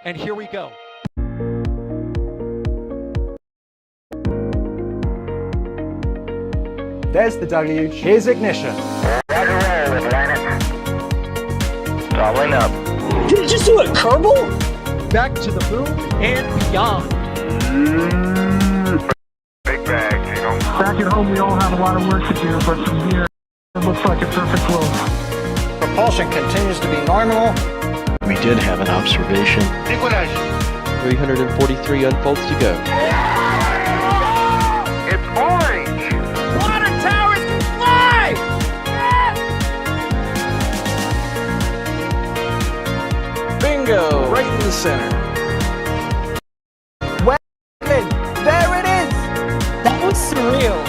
and here we go. There's the W. Here's ignition. Roger, roll, Atlantic. Doubling up. Did it just do a Kerbal? Back to the moon and beyond. Big bag, Jingle. Back at home, we all have a lot of work to do, but from here, it looks like a perfect flow. Propulsion continues to be normal. We did have an observation. Equalizer. 343 unfolds to go. It's orange. Water towers can fly! Bingo! Right in the center. There it is! That was surreal.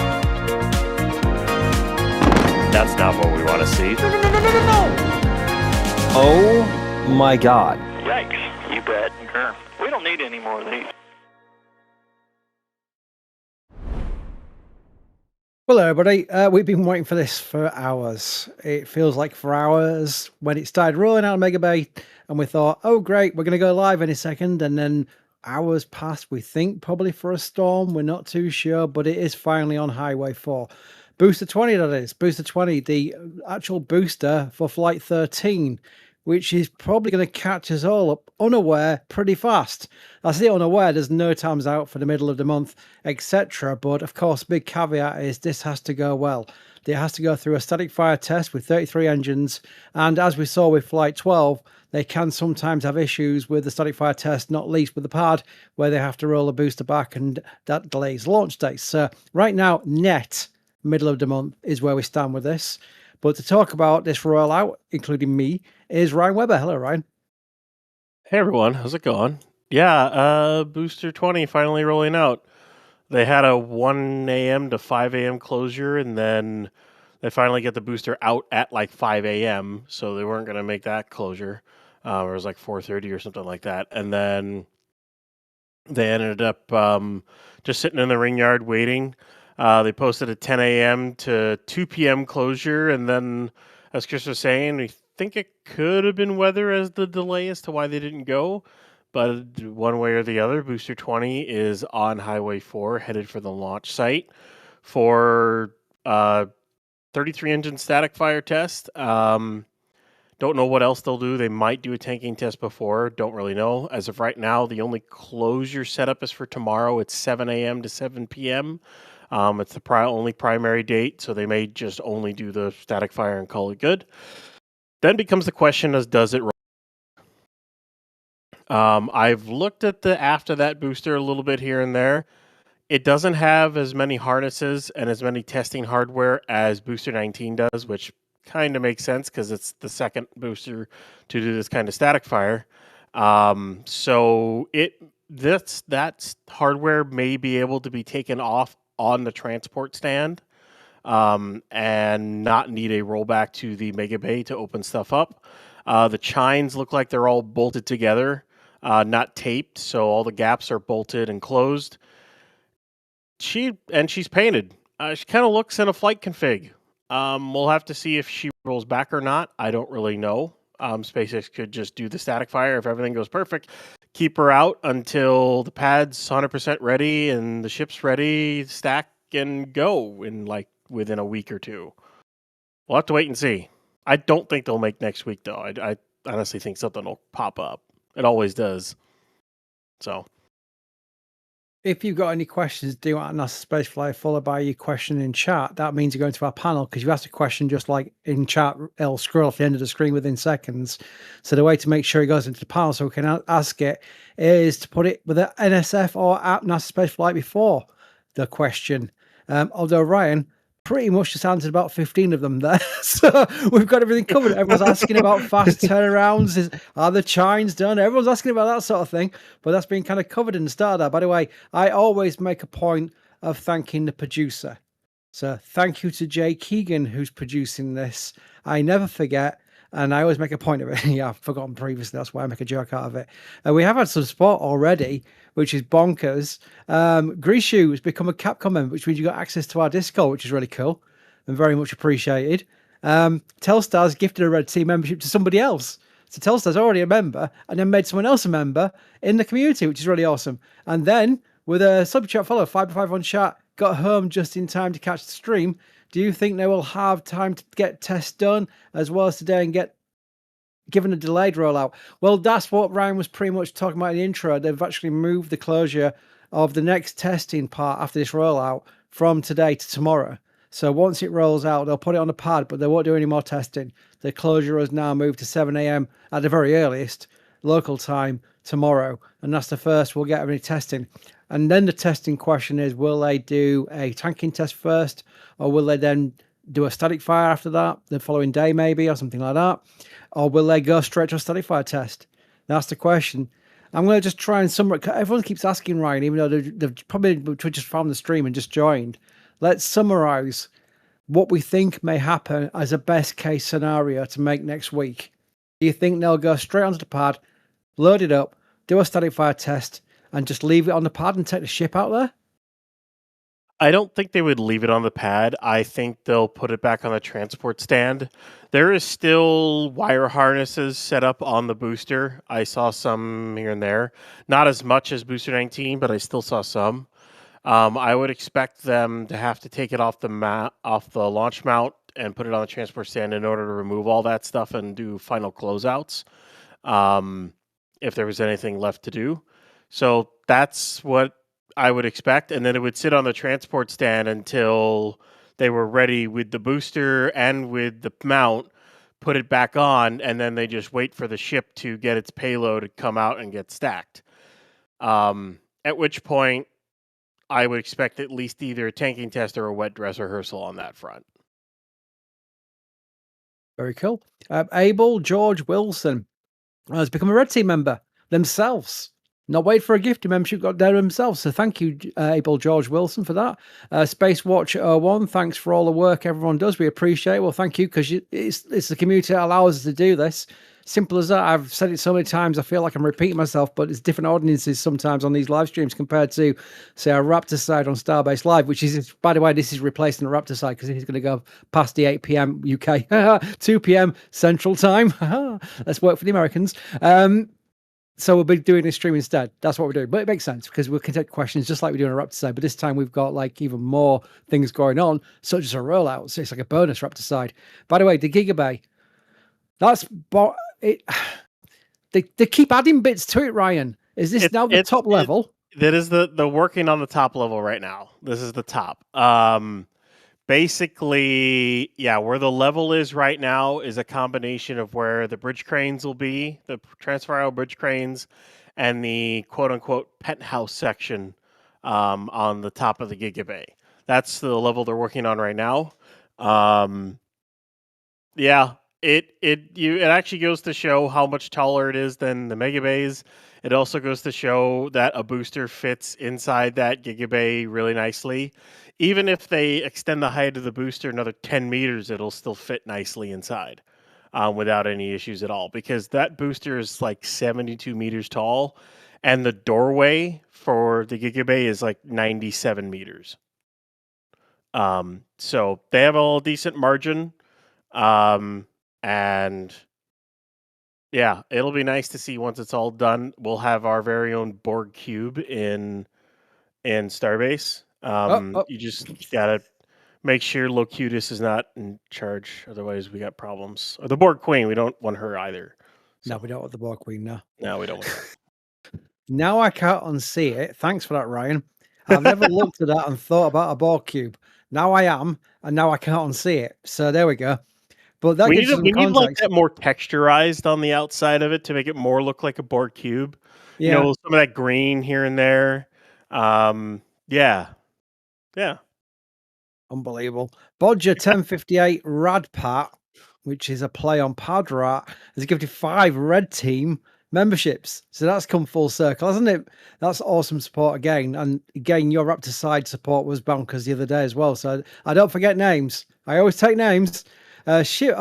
That's not what we want to see. No! Oh my God. Yikes, you bet. We don't need any more of these. Hello everybody, we've been waiting for this for hours. It feels like for hours when it started rolling out of Mega Bay and we thought, oh great, we're going to go live any second, and then hours passed, we think probably for a storm, we're not too sure, but it is finally on Highway 4. Booster 20 that is, Booster 20, the actual booster for Flight 13, which is probably going to catch us all up unaware pretty fast. I say unaware, there's no times out for the middle of the month, etc. But of course, big caveat is this has to go well. It has to go through a static fire test with 33 engines. And as we saw with Flight 12, they can sometimes have issues with the static fire test, not least with the pad, where they have to roll the booster back and that delays launch dates. So right now, net middle of the month is where we stand with this. But to talk about this rollout, including me, is Ryan Webber. Hello, Ryan. Hey everyone, how's it going? Yeah, Booster 20 finally rolling out. They had a 1 a.m. to 5 a.m. closure, and then they finally get the booster out at like 5 a.m., so they weren't going to make that closure. It was like 4:30 or something like that. And then they ended up just sitting in the ring yard waiting. They posted a 10 a.m. to 2 p.m. closure, and then, as Chris was saying, we think it could have been weather as the delay as to why they didn't go, but one way or the other, Booster 20 is on Highway 4, headed for the launch site for 33 engine static fire test. Don't know what else they'll do. They might do a tanking test before. Don't really know. As of right now, the only closure setup is for tomorrow. It's 7 a.m. to 7 p.m. It's the only primary date, so they may just only do the static fire and call it good. Then becomes the question as does it roll? I've looked at the after that booster a little bit here and there. It doesn't have as many harnesses and as many testing hardware as Booster 19 does, which kind of makes sense because it's the second booster to do this kind of static fire. So that hardware may be able to be taken off on the transport stand and not need a rollback to the Mega Bay to open stuff up. The chines look like they're all bolted together, not taped, so all the gaps are bolted and closed. She's painted. She kind of looks in a flight config. We'll have to see if she rolls back or not. I don't really know. SpaceX could just do the static fire if everything goes perfect. Keep her out until the pad's 100% ready and the ship's ready, stack and go in like within a week or two. We'll have to wait and see. I don't think they'll make next week though. I honestly think something will pop up. It always does. So. If you've got any questions, do at NASASpaceflight followed by your question in chat. That means you're going to our panel because you asked a question just like in chat, it'll scroll off the end of the screen within seconds. So the way to make sure it goes into the panel so we can ask it is to put it with the NSF or at NASASpaceflight before the question. Although Ryan pretty much just answered about 15 of them there. So we've got everything covered. Everyone's asking about fast turnarounds. Are the chines done? Everyone's asking about that sort of thing. But that's been kind of covered in the start there. By the way, I always make a point of thanking the producer. So thank you to Jay Keegan, who's producing this. I never forget. And I always make a point of it. Yeah, I've forgotten previously. That's why I make a joke out of it. We have had some support already, which is bonkers. Grishu has become a Capcom member, which means you got access to our Discord, which is really cool and very much appreciated. Telstars gifted a Red Team membership to somebody else. So Telstar's already a member and then made someone else a member in the community, which is really awesome. And then with a sub chat follow, 5x5 on chat, got home just in time to catch the stream. Do you think they will have time to get tests done as well as today and get given a delayed rollout? Well, that's what Ryan was pretty much talking about in the intro. They've actually moved the closure of the next testing part after this rollout from today to tomorrow. So once it rolls out, they'll put it on the pad, but they won't do any more testing. The closure has now moved to 7 a.m. at the very earliest local time tomorrow. And that's the first we'll get any testing. And then the testing question is, will they do a tanking test first, or will they then do a static fire after that, the following day maybe, or something like that? Or will they go straight to a static fire test? That's the question. I'm going to just try and summarize. Everyone keeps asking Ryan, even though they've probably just found the stream and just joined. Let's summarize what we think may happen as a best case scenario to make next week. Do you think they'll go straight onto the pad, load it up, do a static fire test, and just leave it on the pad and take the ship out there? I don't think they would leave it on the pad. I think they'll put it back on the transport stand. There is still wire harnesses set up on the booster. I saw some here and there. Not as much as Booster 19, but I still saw some. I would expect them to have to take it off the launch mount and put it on the transport stand in order to remove all that stuff and do final closeouts, if there was anything left to do. So that's what I would expect, and then it would sit on the transport stand until they were ready with the booster and with the mount, put it back on, and then they just wait for the ship to get its payload to come out and get stacked. At which point, I would expect at least either a tanking test or a wet dress rehearsal on that front. Very cool. Abel George Wilson has become a Red Team member themselves. Not wait for a gifted membership, got there themselves. So thank you, Abel George Wilson, for that. Space Watch 01, thanks for all the work everyone does. We appreciate it. Well, thank you, because it's the community that allows us to do this. Simple as that. I've said it so many times, I feel like I'm repeating myself, but it's different audiences sometimes on these live streams compared to, say, our Raptor side on Starbase Live, which is, by the way, this is replacing the Raptor side because it's going to go past the 8 p.m. UK, 2 p.m. Central Time. Let's work for the Americans. So we'll be doing a stream instead. That's what we're doing. But it makes sense because we can take questions just like we do on a Raptor side. But this time we've got like even more things going on, such as a rollout. So it's like a bonus Raptor side. By the way, the Gigabay, they keep adding bits to it, Ryan. Is this now the top level? That is the working on the top level right now. This is the top. Basically, yeah, where the level is right now is a combination of where the bridge cranes will be, the transfer aisle bridge cranes, and the quote-unquote penthouse section on the top of the Gigabay. That's the level they're working on right now. Yeah, it actually goes to show how much taller it is than the Megabays. It also goes to show that a booster fits inside that Gigabay really nicely. Even if they extend the height of the booster another 10 meters, it'll still fit nicely inside without any issues at all. Because that booster is like 72 meters tall, and the doorway for the Gigabay is like 97 meters. So they have a decent margin. And yeah, it'll be nice to see once it's all done. We'll have our very own Borg cube in Starbase. You just gotta make sure Locutus is not in charge, otherwise we got problems. Or the Borg Queen, we don't want her either. So. No, we don't want the Borg Queen, no. No, we don't want her. Now I can't unsee it. Thanks for that, Ryan. I've never looked at that and thought about a Borg cube. Now I am, and now I can't unsee it. So there we go. But that we need like that more texturized on the outside of it to make it more look like a Borg cube. Yeah. You know, some of that green here and there. Yeah. Unbelievable. Bodger 1058 Radpat, which is a play on Padrat, has gifted 5 Red Team memberships. So that's come full circle, hasn't it? That's awesome support again. And again, your Raptor side support was bonkers the other day as well. So I don't forget names. I always take names. Ship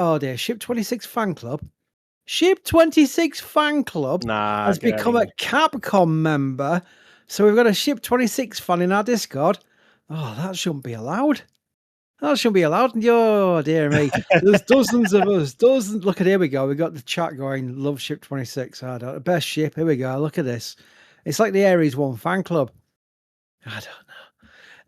26 fan club. Ship 26 fan club has become a Capcom member. So we've got a Ship 26 fan in our Discord. Oh, that shouldn't be allowed. That shouldn't be allowed. Oh, dear me. There's dozens of us. Dozens. Look at here we go. We got the chat going. Love ship 26. I don't best ship. Here we go. Look at this. It's like the Aries One fan club. I don't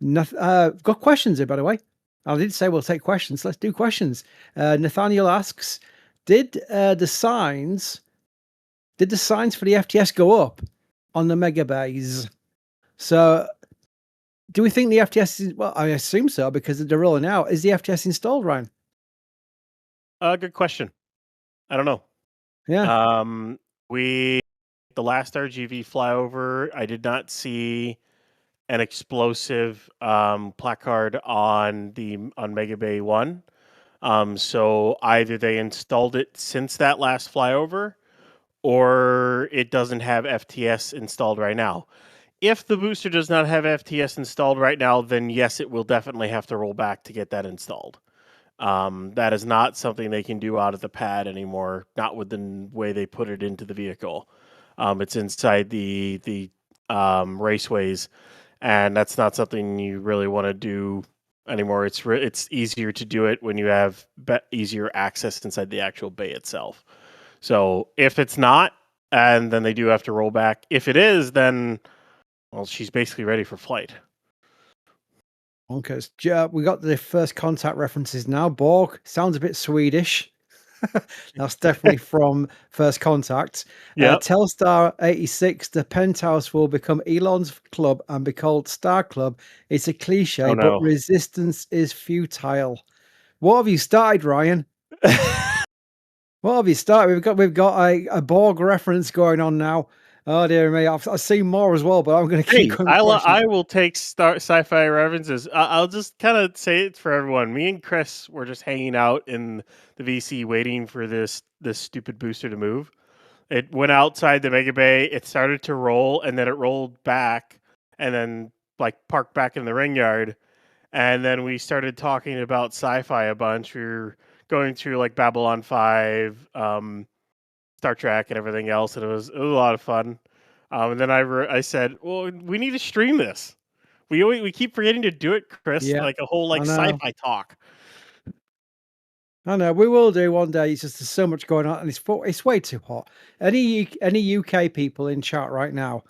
know. Got questions here, by the way. I did say we'll take questions. Let's do questions. Nathaniel asks, did the signs for the FTS go up on the mega bays? So do we think the FTS is, well, I assume so because they're rolling out. Is the FTS installed, Ryan? Good question. I don't know. Yeah. The last RGV flyover, I did not see an explosive placard on Mega Bay 1. So either they installed it since that last flyover, or it doesn't have FTS installed right now. If the booster does not have FTS installed right now, then yes, it will definitely have to roll back to get that installed. That is not something they can do out of the pad anymore, not with the way they put it into the vehicle. It's inside the raceways, and that's not something you really want to do anymore. It's easier to do it when you have easier access inside the actual bay itself. So if it's not, and then they do have to roll back. If it is, then well, she's basically ready for flight. Okay, we got the first contact references now. Borg sounds a bit Swedish. That's definitely from First Contact. Yeah. Telstar 86, the penthouse will become Elon's club and be called Star Club. It's a cliche, Oh, no. but resistance is futile. What have you started, Ryan? What have you started? We've got a Borg reference going on now. Oh dear me, I've seen more as well, but I'm going to keep going. I will take sci-fi references. I'll just kind of say it for everyone. Me and Chris were just hanging out in the VC waiting for this stupid booster to move. It went outside the Mega Bay. It started to roll, and then it rolled back, and then like parked back in the ring yard. And then we started talking about sci-fi a bunch. We were going through like Babylon 5, Star Trek, and everything else, and it was a lot of fun. And then I said, "Well, we need to stream this. We keep forgetting to do it, Chris. Yeah, like a whole like sci-fi talk." I know we will do one day. It's just there's so much going on, and it's way too hot. Any UK people in chat right now,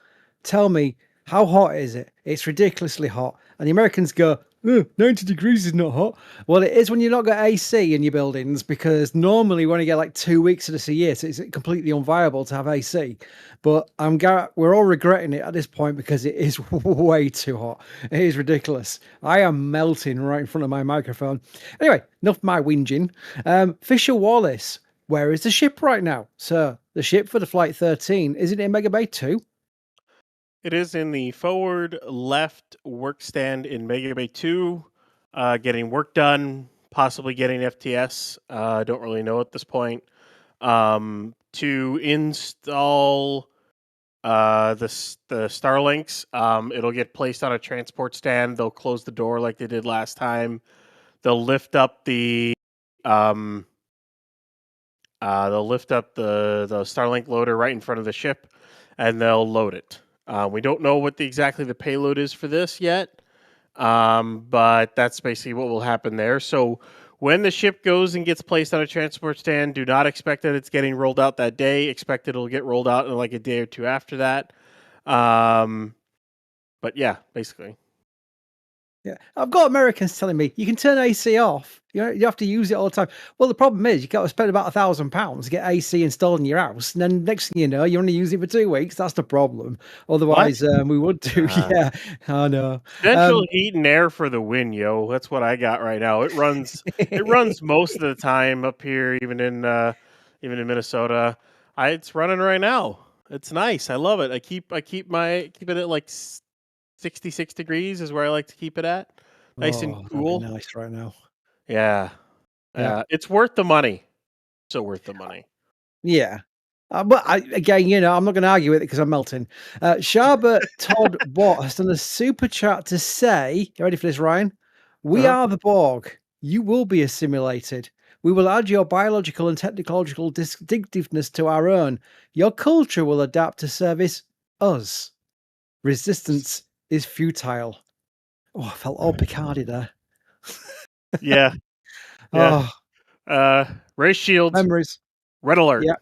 tell me how hot is it? It's ridiculously hot, and the Americans go, 90 degrees is not hot. Well, it is when you're not got AC in your buildings, because normally we only get like 2 weeks of this a year, so it's completely unviable to have AC. But we're all regretting it at this point because it is way too hot. It is ridiculous. I am melting right in front of my microphone. Anyway, enough my whinging. Fisher Wallace, where is the ship right now? Sir, the ship for the Flight 13, is it in Mega Bay 2? It is in the forward left work stand in Mega Bay 2, getting work done, possibly getting FTS. Don't really know at this point. To install the Starlinks, it'll get placed on a transport stand. They'll close the door like they did last time. They'll lift up the Starlink loader right in front of the ship, and they'll load it. We don't know what exactly the payload is for this yet, but that's basically what will happen there. So when the ship goes and gets placed on a transport stand, do not expect that it's getting rolled out that day. Expect it'll get rolled out in like a day or two after that. But yeah, basically. Yeah, I've got Americans telling me you can turn AC off. You have to use it all the time. Well, the problem is you got to spend about £1,000 to get AC installed in your house, and then next thing you know, you only use it for 2 weeks. That's the problem. Otherwise, we would do. Yeah, I know. Central heat and air for the win, yo. That's what I got right now. It runs. It runs most of the time up here, even in Minnesota. It's running right now. It's nice. I love it. I keep it at like 66 degrees is where I like to keep it at. Nice and cool. Nice right now. Yeah. It's worth the money. So worth the money. Yeah. But again, I'm not going to argue with it because I'm melting. Sharbert Todd Watt has done a super chat to say, you ready for this, Ryan? We are the Borg. You will be assimilated. We will add your biological and technological distinctiveness to our own. Your culture will adapt to service us. Resistance is futile. Oh, I felt all Picardy there. Yeah. Yeah. Oh, Race shields. memories. Red alert. Yeah.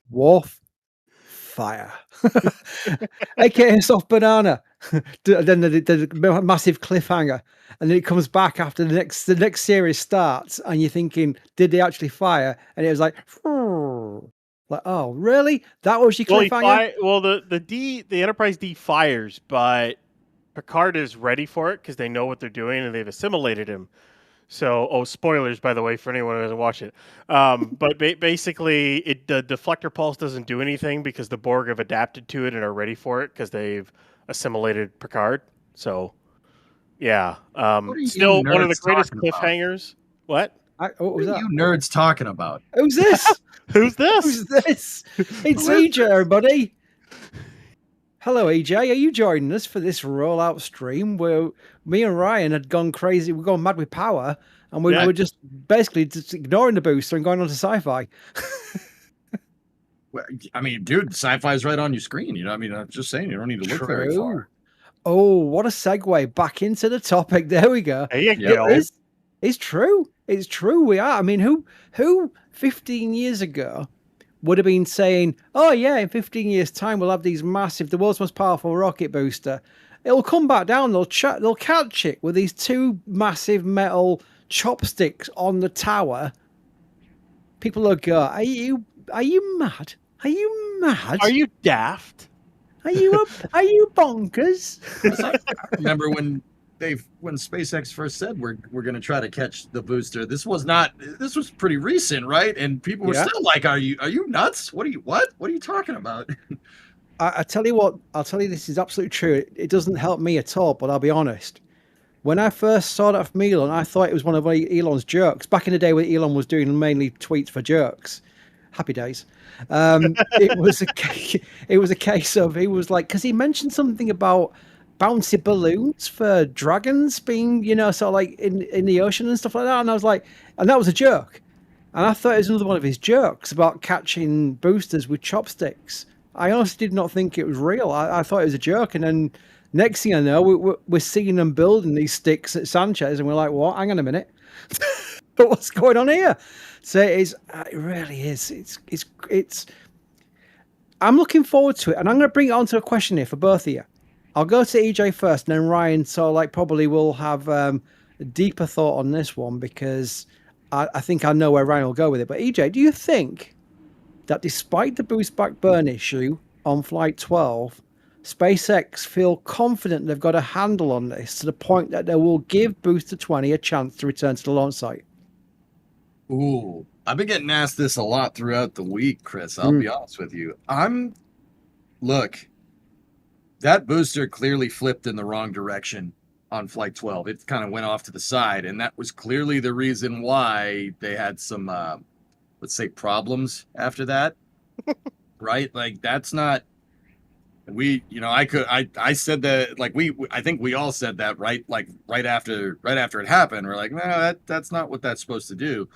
Wharf. Fire. AKA soft banana. Then the massive cliffhanger, and then it comes back after the next series starts, and you're thinking, did they actually fire? And it was like, like, oh, really? That was your cliffhanger? The Enterprise D fires, but Picard is ready for it because they know what they're doing and they've assimilated him. So, spoilers, by the way, for anyone who doesn't watch it. But basically, the deflector pulse doesn't do anything because the Borg have adapted to it and are ready for it because they've assimilated Picard. So, yeah. Still one of the greatest cliffhangers. What? What was that? You nerds talking about? Who's this? Who's this? Who's this? It's EJ, everybody. Hello, EJ. Are you joining us for this rollout stream where me and Ryan had gone crazy? We've gone mad with power, and we were just basically just ignoring the booster and going on to sci-fi. Well, I mean, dude, sci-fi is right on your screen. You know, I mean, I'm just saying, you don't need to look very far. Oh, what a segue back into the topic. There we go. There you go. It's true. It's true. We are. I mean, who 15 years ago would have been saying, oh yeah, in 15 years time, we'll have the world's most powerful rocket booster. It'll come back down. They'll catch it with these two massive metal chopsticks on the tower. People will go, are you mad? Are you mad? Are you daft? Are you bonkers? I remember when SpaceX first said we're going to try to catch the booster. This was pretty recent, right? And people were still like, are you nuts? What are you talking about? I tell you what, I'll tell you this is absolutely true. It doesn't help me at all, but I'll be honest. When I first saw that from Elon, I thought it was one of Elon's jokes. Back in the day when Elon was doing mainly tweets for jokes. Happy days. It was a case of, he was like, because he mentioned something about bouncy balloons for dragons being, sort of like in the ocean and stuff like that. And I was like, and that was a joke. And I thought it was another one of his jokes about catching boosters with chopsticks. I honestly did not think it was real. I thought it was a joke. And then next thing I know, we're seeing them building these sticks at Sanchez, and we're like, what? Hang on a minute. But what's going on here? So it really is. It's. I'm looking forward to it, and I'm going to bring it on to a question here for both of you. I'll go to EJ first, and then Ryan. So probably will have a deeper thought on this one because I think I know where Ryan will go with it. But EJ, do you think that despite the boost back burn issue on Flight 12, SpaceX feel confident they've got a handle on this to the point that they will give Booster 20 a chance to return to the launch site? Ooh, I've been getting asked this a lot throughout the week, Chris. I'll be honest with you. Look, that booster clearly flipped in the wrong direction on Flight 12. It kind of went off to the side, and that was clearly the reason why they had some, let's say, problems after that. Right? Like, that's not... I said that, I think we all said that, right? Like, right after it happened. We're like, no, that's not what that's supposed to do.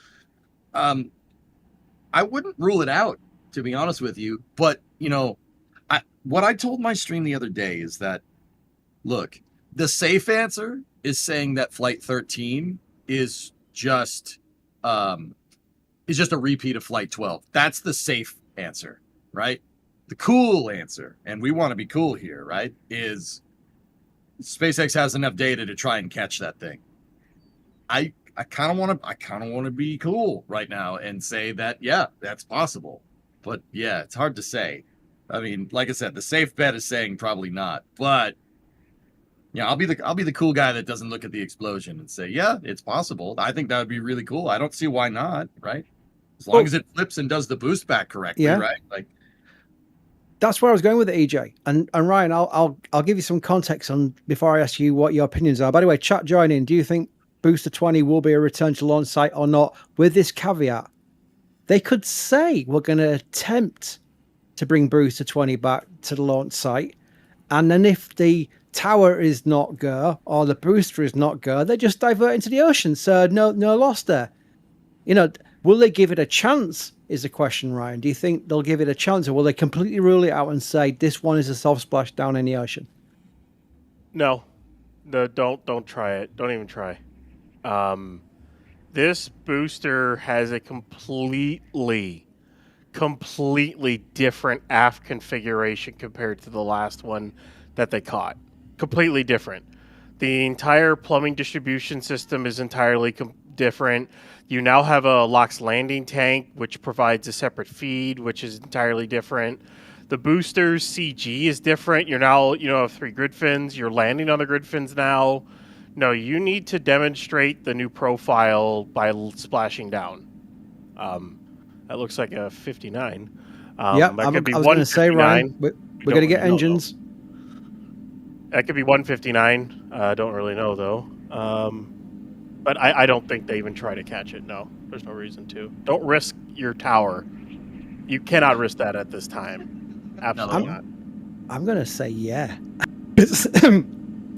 I wouldn't rule it out, to be honest with you. But, what I told my stream the other day is that, look, the safe answer is saying that Flight 13 is just a repeat of Flight 12. That's the safe answer, right? The cool answer, and we want to be cool here, right, is SpaceX has enough data to try and catch that thing. I kind of want to be cool right now and say that, yeah, that's possible. But yeah, it's hard to say. I mean, like I said, the safe bet is saying probably not. But yeah, I'll be the cool guy that doesn't look at the explosion and say, yeah, it's possible. I think that would be really cool. I don't see why not, right? As long as it flips and does the boost back correctly, right? Like, that's where I was going with it, EJ. And Ryan, I'll give you some context on before I ask you what your opinions are. By the way, chat join in. Do you think Booster 20 will be a return to launch site or not? With this caveat, they could say we're going to attempt to bring Booster 20 back to the launch site, and then if the tower is not go or the booster is not go, they just divert into the ocean. So no loss there. Will they give it a chance? Is the question, Ryan. Do you think they'll give it a chance, or will they completely rule it out and say this one is a soft splash down in the ocean? No. No, don't try it. Don't even try. This booster has a completely different aft configuration compared to the last one that they caught. Completely different. The entire plumbing distribution system is entirely different. You now have a LOX landing tank, which provides a separate feed, which is entirely different. The booster's CG is different. You're now, have 3 grid fins. You're landing on the grid fins now. No, you need to demonstrate the new profile by splashing down. That looks like a 59. Yeah, that I could be was going to say, Ryan, we're going to get really engines. That could be 159. Don't really know, though. But I don't think they even try to catch it. No, there's no reason to. Don't risk your tower. You cannot risk that at this time. Absolutely not. I'm going to say yeah.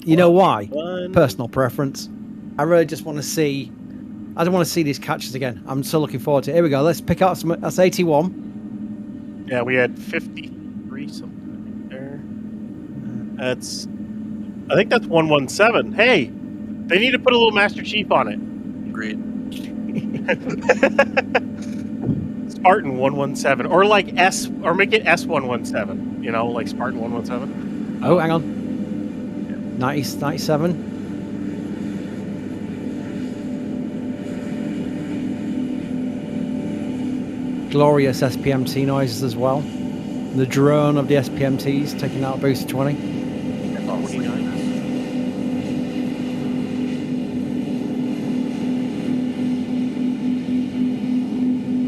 You know why? Personal preference. I really just want to see. I don't want to see these catches again. I'm still looking forward to it. Here we go. Let's pick out some. That's 81. Yeah, we had 53 something there. I think that's 117. Hey, they need to put a little Master Chief on it. Agreed. Spartan 117, or like or make it S117. Like Spartan 117. Oh, hang on. 97. Glorious SPMT noises as well. The drone of the SPMTs taking out booster 20. 49.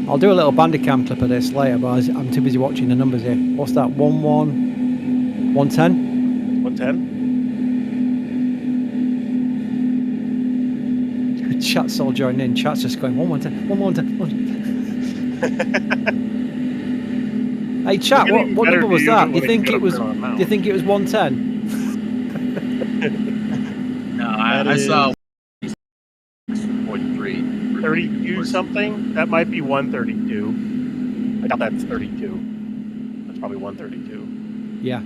I'll do a little Bandicam clip of this later, but I'm too busy watching the numbers here. What's that? 110? 110? Chat's all joining in. Chat's just going 110, 110. Hey, chat, what number was that? Do you think it was 110? No, I saw 0.3. 32 something? That might be 132. I doubt that's 32. That's probably 132. Yeah.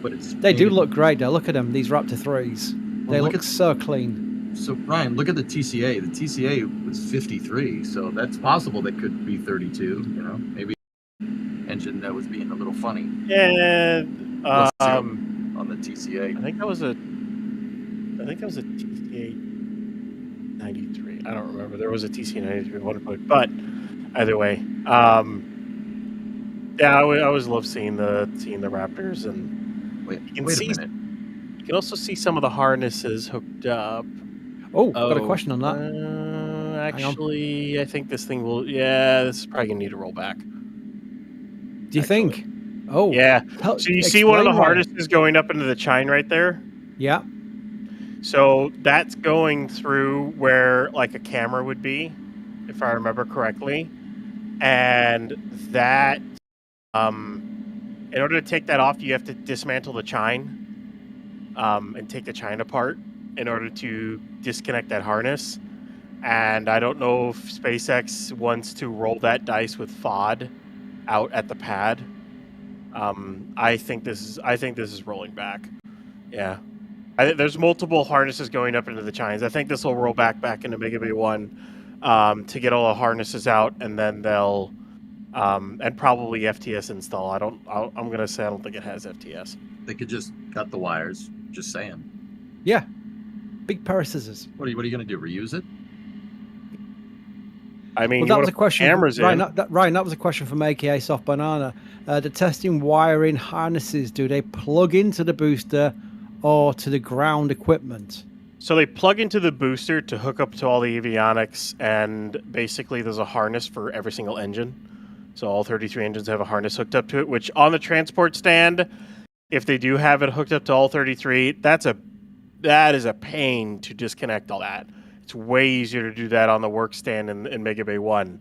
But they do look great though. Look at them, these Raptor 3s. They look so clean. So, Ryan, look at the TCA. The TCA was 53, so that's possible that could be 32, Maybe engine that was being a little funny. Yeah. On the TCA. I think that was a TCA 93. I don't remember. There was a TCA 93 at one point, but either way, yeah, I always love seeing the Raptors, and wait a minute. You can also see some of the harnesses hooked up. Oh, got a question on that. Actually, I think this thing will. Yeah, this is probably gonna need to roll back. Do you think? Oh, yeah. So you see one of the harnesses going up into the chine right there? Yeah. So that's going through where like a camera would be, if I remember correctly, and that in order to take that off, you have to dismantle the chine and take the chine apart in order to disconnect that harness. And I don't know if SpaceX wants to roll that dice with FOD out at the pad. I think this is rolling back. Yeah. There's multiple harnesses going up into the chines. I think this will roll back into Mega Bay 1 to get all the harnesses out, and then they'll and probably FTS install. I'm gonna say I don't think it has FTS. They could just cut the wires. Just saying. Yeah. Big pair of scissors. What are you gonna do? Reuse it? I mean, well, that was a question. Ryan, that was a question from AKA Soft Banana. The testing wiring harnesses, do they plug into the booster or to the ground equipment? So they plug into the booster to hook up to all the avionics, and basically there's a harness for every single engine. So all 33 engines have a harness hooked up to it, which on the transport stand, if they do have it hooked up to all 33, that is a pain to disconnect all that. It's way easier to do that on the work stand in Mega Bay 1.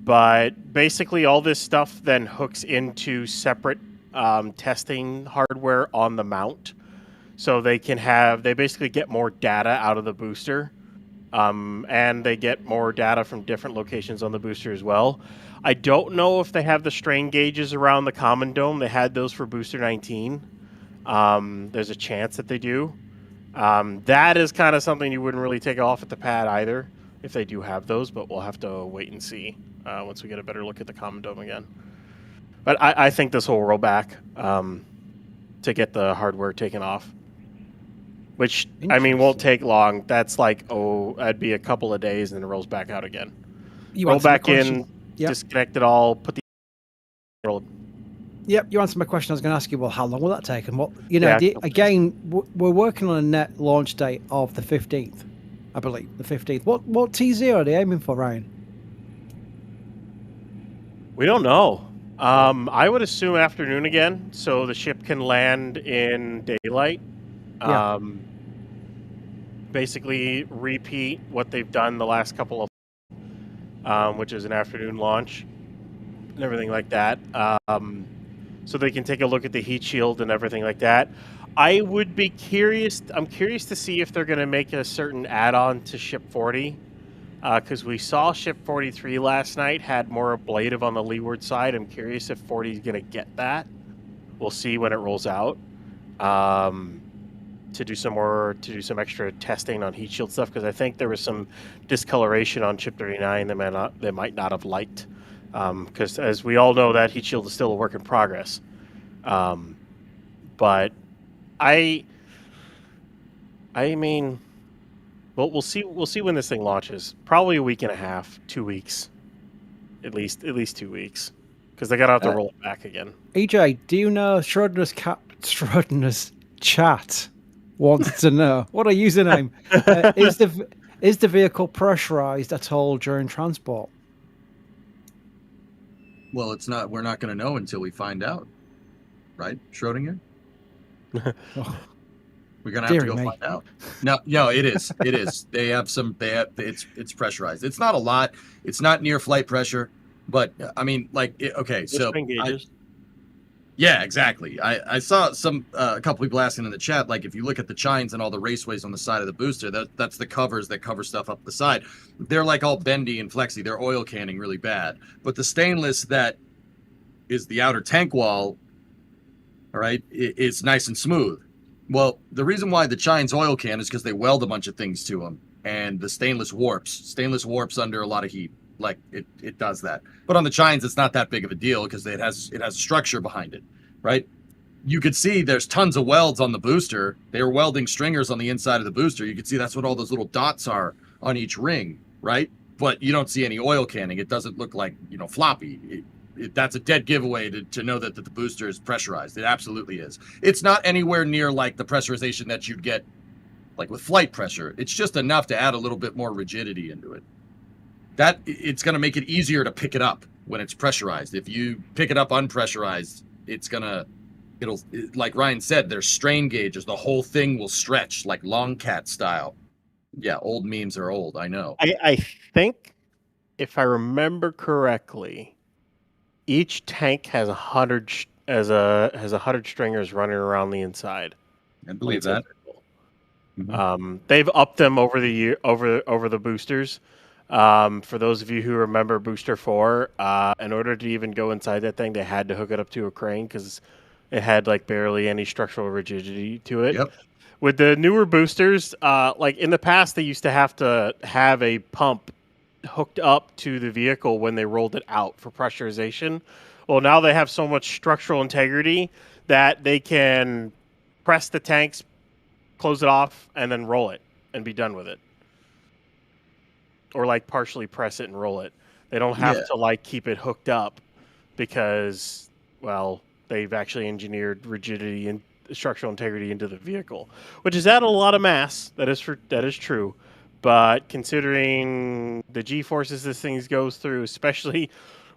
But basically all this stuff then hooks into separate testing hardware on the mount. So they basically get more data out of the booster. And they get more data from different locations on the booster as well. I don't know if they have the strain gauges around the common dome. They had those for Booster 19. There's a chance that they do. That is kind of something you wouldn't really take off at the pad either, if they do have those, but we'll have to wait and see once we get a better look at the Common Dome again. But I think this will roll back to get the hardware taken off. Which, I mean, won't take long. That's like, that'd be a couple of days, and then it rolls back out again. Roll back in, disconnect it all, put the... roll. Yep, you answered my question. I was going to ask you, well, how long will that take? And what, you know, again, we're working on a net launch date of the 15th, I believe, the 15th. What T0 are they aiming for, Ryan? We don't know. I would assume afternoon again, so the ship can land in daylight. Yeah. Basically repeat what they've done the last couple of, which is an afternoon launch and everything like that. So they can take a look at the heat shield and everything like that. I would be curious. I'm curious to see if they're going to make a certain add-on to Ship 40, because we saw Ship 43 last night had more ablative on the leeward side. I'm curious if 40 is going to get that. We'll see when it rolls out. To do some extra testing on heat shield stuff, because I think there was some discoloration on Ship 39 they might not have liked, because as we all know, that heat shield is still a work in progress. But I mean, well, we'll see when this thing launches. Probably a week and a half, 2 weeks, at least 2 weeks, because they gotta have to roll it back again. EJ, do you know Schrodinger's chat wants to know what a username is the vehicle pressurized at all during transport? Well, it's not. We're not going to know until we find out, right, Schrodinger? We're going to have to go find out. No, it is. It is. They have some. It's pressurized. It's not a lot. It's not near flight pressure, but I mean, like, okay, so. Yeah, exactly. I saw a couple people asking in the chat, like, if you look at the chines and all the raceways on the side of the booster, that's the covers that cover stuff up the side. They're like all bendy and flexy. They're oil canning really bad. But the stainless that is the outer tank wall, all right, it's nice and smooth. Well, the reason why the chines oil can is because they weld a bunch of things to them, and the stainless warps. Stainless warps under a lot of heat. Like it does that. But on the chines, it's not that big of a deal because it has a structure behind it, right? You could see there's tons of welds on the booster. They were welding stringers on the inside of the booster. You could see that's what all those little dots are on each ring, right? But you don't see any oil canning. It doesn't look like, floppy. That's a dead giveaway to know that the booster is pressurized. It absolutely is. It's not anywhere near like the pressurization that you'd get like with flight pressure. It's just enough to add a little bit more rigidity into it. That it's going to make it easier to pick it up when it's pressurized. If you pick it up unpressurized, it'll like Ryan said, there's strain gauges. The whole thing will stretch like long cat style. Yeah, old memes are old. I know. I think if I remember correctly, each tank has 100 stringers running around the inside. I believe that. Mm-hmm. They've upped them over the year over the boosters. For those of you who remember Booster 4, in order to even go inside that thing, they had to hook it up to a crane because it had like barely any structural rigidity to it. Yep. With the newer boosters, like in the past, they used to have a pump hooked up to the vehicle when they rolled it out for pressurization. Well, now they have so much structural integrity that they can press the tanks, close it off, and then roll it and be done with it. Or like partially press it and roll it. They don't have to like keep it hooked up because, well, they've actually engineered rigidity and structural integrity into the vehicle, which has added a lot of mass. That is true. But considering the G-forces this thing goes through, especially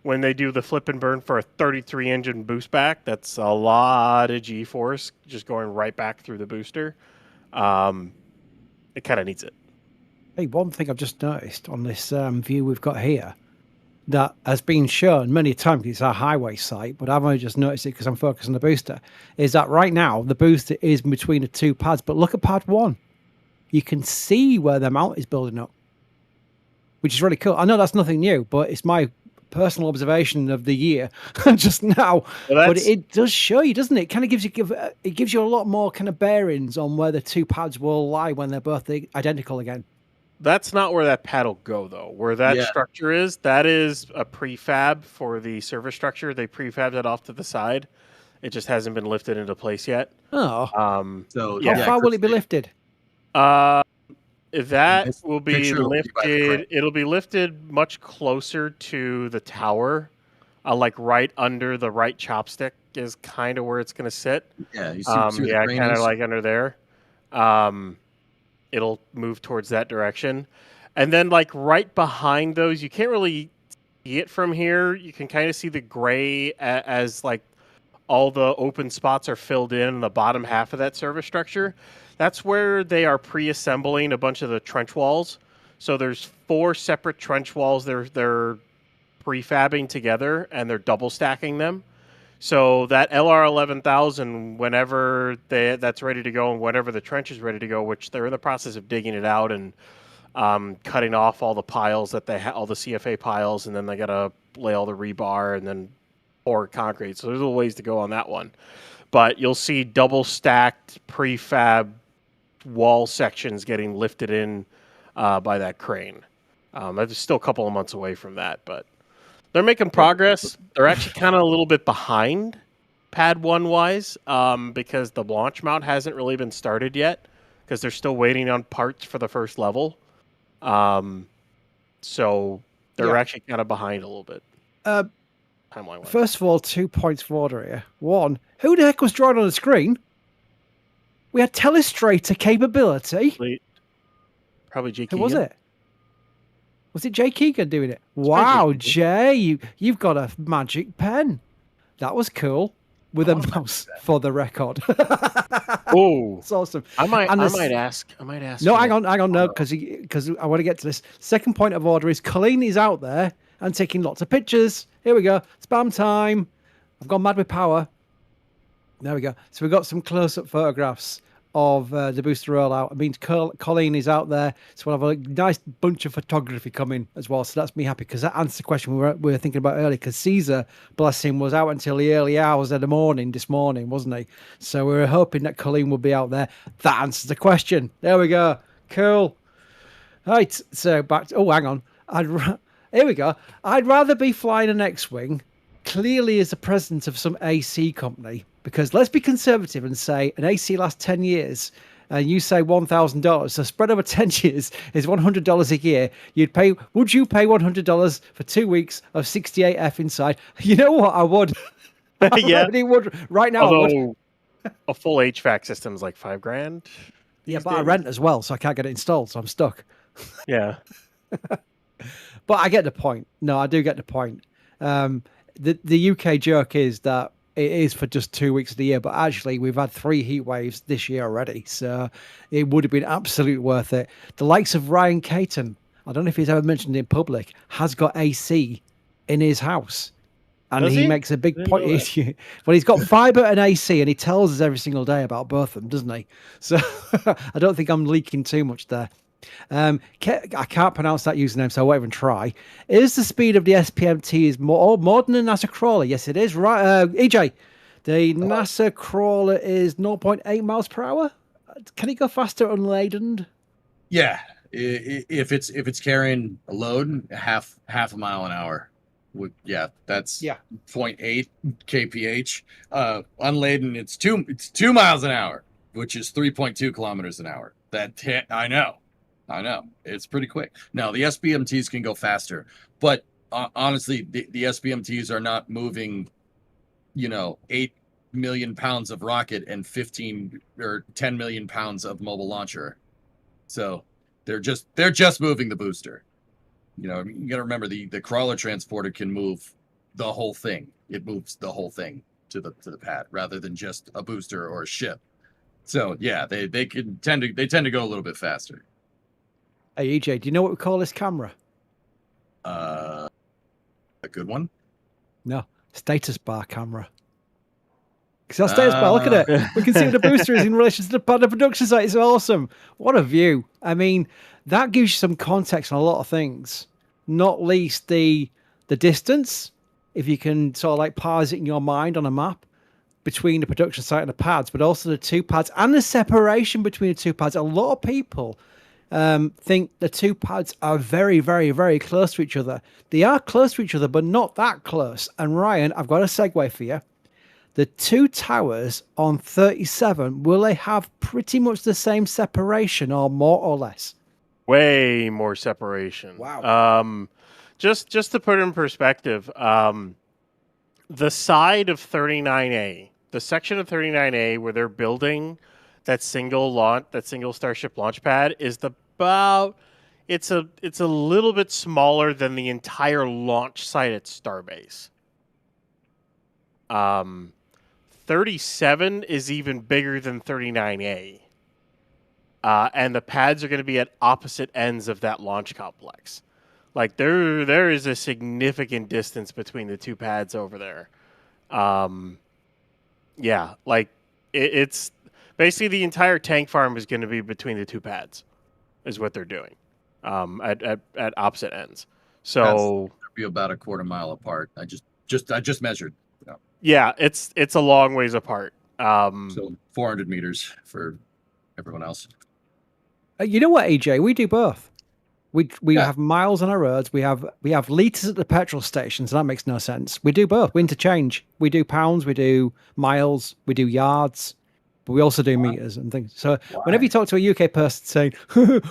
when they do the flip and burn for a 33 engine boost back, that's a lot of G-force just going right back through the booster. It kind of needs it. Hey, one thing I've just noticed on this view we've got here that has been shown many times, it's our highway site, but I've only just noticed it because I'm focused on the booster, is that right now the booster is between the two pads, but look at pad 1. You can see where the mount is building up, which is really cool. I know that's nothing new, but it's my personal observation of the year just now. Well, but it does show you, doesn't it? It kind of gives you a lot more kind of bearings on where the two pads will lie when they're both identical again. That's not where that pad will go, though. Where that structure is, that is a prefab for the server structure. They prefabbed it off to the side. It just hasn't been lifted into place yet. Oh. So how far will it be lifted? That will be lifted. It'll be lifted much closer to the tower, like right under the right chopstick is kind of where it's going to sit. Yeah, you see kind of like under there. It'll move towards that direction, and then like right behind those, you can't really see it from here. You can kind of see the gray as like all the open spots are filled in the bottom half of that server structure. That's where they are pre-assembling a bunch of the trench walls. So there's 4 separate trench walls they're prefabbing together, and they're double stacking them. So that LR11,000, whenever that's ready to go, and whenever the trench is ready to go, which they're in the process of digging it out and cutting off all the piles that they all the CFA piles, and then they got to lay all the rebar and then pour concrete. So there's a little ways to go on that one. But you'll see double stacked prefab wall sections getting lifted in by that crane. That's still a couple of months away from that, but they're making progress. They're actually kind of a little bit behind Pad 1 wise because the launch mount hasn't really been started yet because they're still waiting on parts for the first level. So they're actually kind of behind a little bit. Timeline-wise. First of all, 2 points for order here. 1, who the heck was drawing on the screen? We had telestrator capability. Probably Jay Who Keegan. was it? Was it Jay Keegan doing it? Wow, Jay, you've got a magic pen. That was cool. With a mouse, for the record. Oh, it's awesome. I might ask. No, hang on, no, because I want to get to this. Second point of order is Colleen is out there and taking lots of pictures. Here we go. Spam time. I've gone mad with power. There we go. So we've got some close-up photographs of the booster rollout. It means Colleen is out there. So we'll have a nice bunch of photography coming as well. So that's me happy because that answers the question we were thinking about earlier. Because Caesar, bless him, was out until the early hours of the morning this morning, wasn't he? So we were hoping that Colleen would be out there. That answers the question. There we go. Cool. Right. So back to, hang on. Here we go. I'd rather be flying an X-Wing clearly as the president of some AC company, because let's be conservative and say an AC lasts 10 years and you say $1,000. So spread over 10 years is $100 a year. Would you pay $100 for 2 weeks of 68F inside? You know what? I would. Yeah. I really would. Right now, I would. A full HVAC system is like $5,000. Yeah, but I rent as well, so I can't get it installed, so I'm stuck. Yeah. But I get the point. No, I do get the point. The UK joke is that it is for just 2 weeks of the year, but actually we've had 3 heat waves this year already, so it would have been absolutely worth it. The likes of Ryan Caton, I don't know if he's ever mentioned in public, has got AC in his house. And he makes a big point. Well, he's got fibre and AC, and he tells us every single day about both of them, doesn't he? So I don't think I'm leaking too much there. I can't pronounce that username, so I won't even try. Is the speed of the SPMT is more than a NASA crawler? Yes, it is. Right, EJ, the NASA crawler is 0.8 miles per hour. Can it go faster unladen? Yeah, if it's carrying a load, half a mile an hour. That's 0.8 kph. Unladen, it's 2 miles an hour, which is 3.2 kilometers an hour. I know. It's pretty quick. Now, the SBMTs can go faster, but honestly, the SBMTs are not moving, 8 million pounds of rocket and 15 or 10 million pounds of mobile launcher. So they're just moving the booster. You got to remember the crawler transporter can move the whole thing. It moves the whole thing to the pad rather than just a booster or a ship. So yeah, they tend to go a little bit faster. Hey EJ, do you know what we call this camera? A good one? No, status bar camera. Because our status bar, look at it. We can see what the booster is in relation to the production site. It's awesome. What a view. I mean, that gives you some context on a lot of things. Not least the the distance, if you can sort of like parse it in your mind on a map between the production site and the pads, but also the two pads and the separation between the two pads. A lot of people think the two pads are very, very, very close to each other. They are close to each other, but not that close. And Ryan, I've got a segue for you. The two towers on 37, will they have pretty much the same separation or more or less? Way more separation. Wow. Just to put it in perspective, the side of 39A, the section of 39A where they're building that single Starship launch pad is it's a little bit smaller than the entire launch site at Starbase. 37 is even bigger than 39A. And the pads are going to be at opposite ends of that launch complex. Like there is a significant distance between the two pads over there. Yeah, like it's basically the entire tank farm is going to be between the two pads, is what they're doing, at opposite ends. So be about a quarter mile apart. I just measured. Yeah, it's a long ways apart. So 400 meters for everyone else. You know what, AJ? We do both. We have miles on our roads. We have liters at the petrol stations. So that makes no sense. We do both. We interchange. We do pounds. We do miles. We do yards. But we also do meters and things. So whenever you talk to a UK person saying,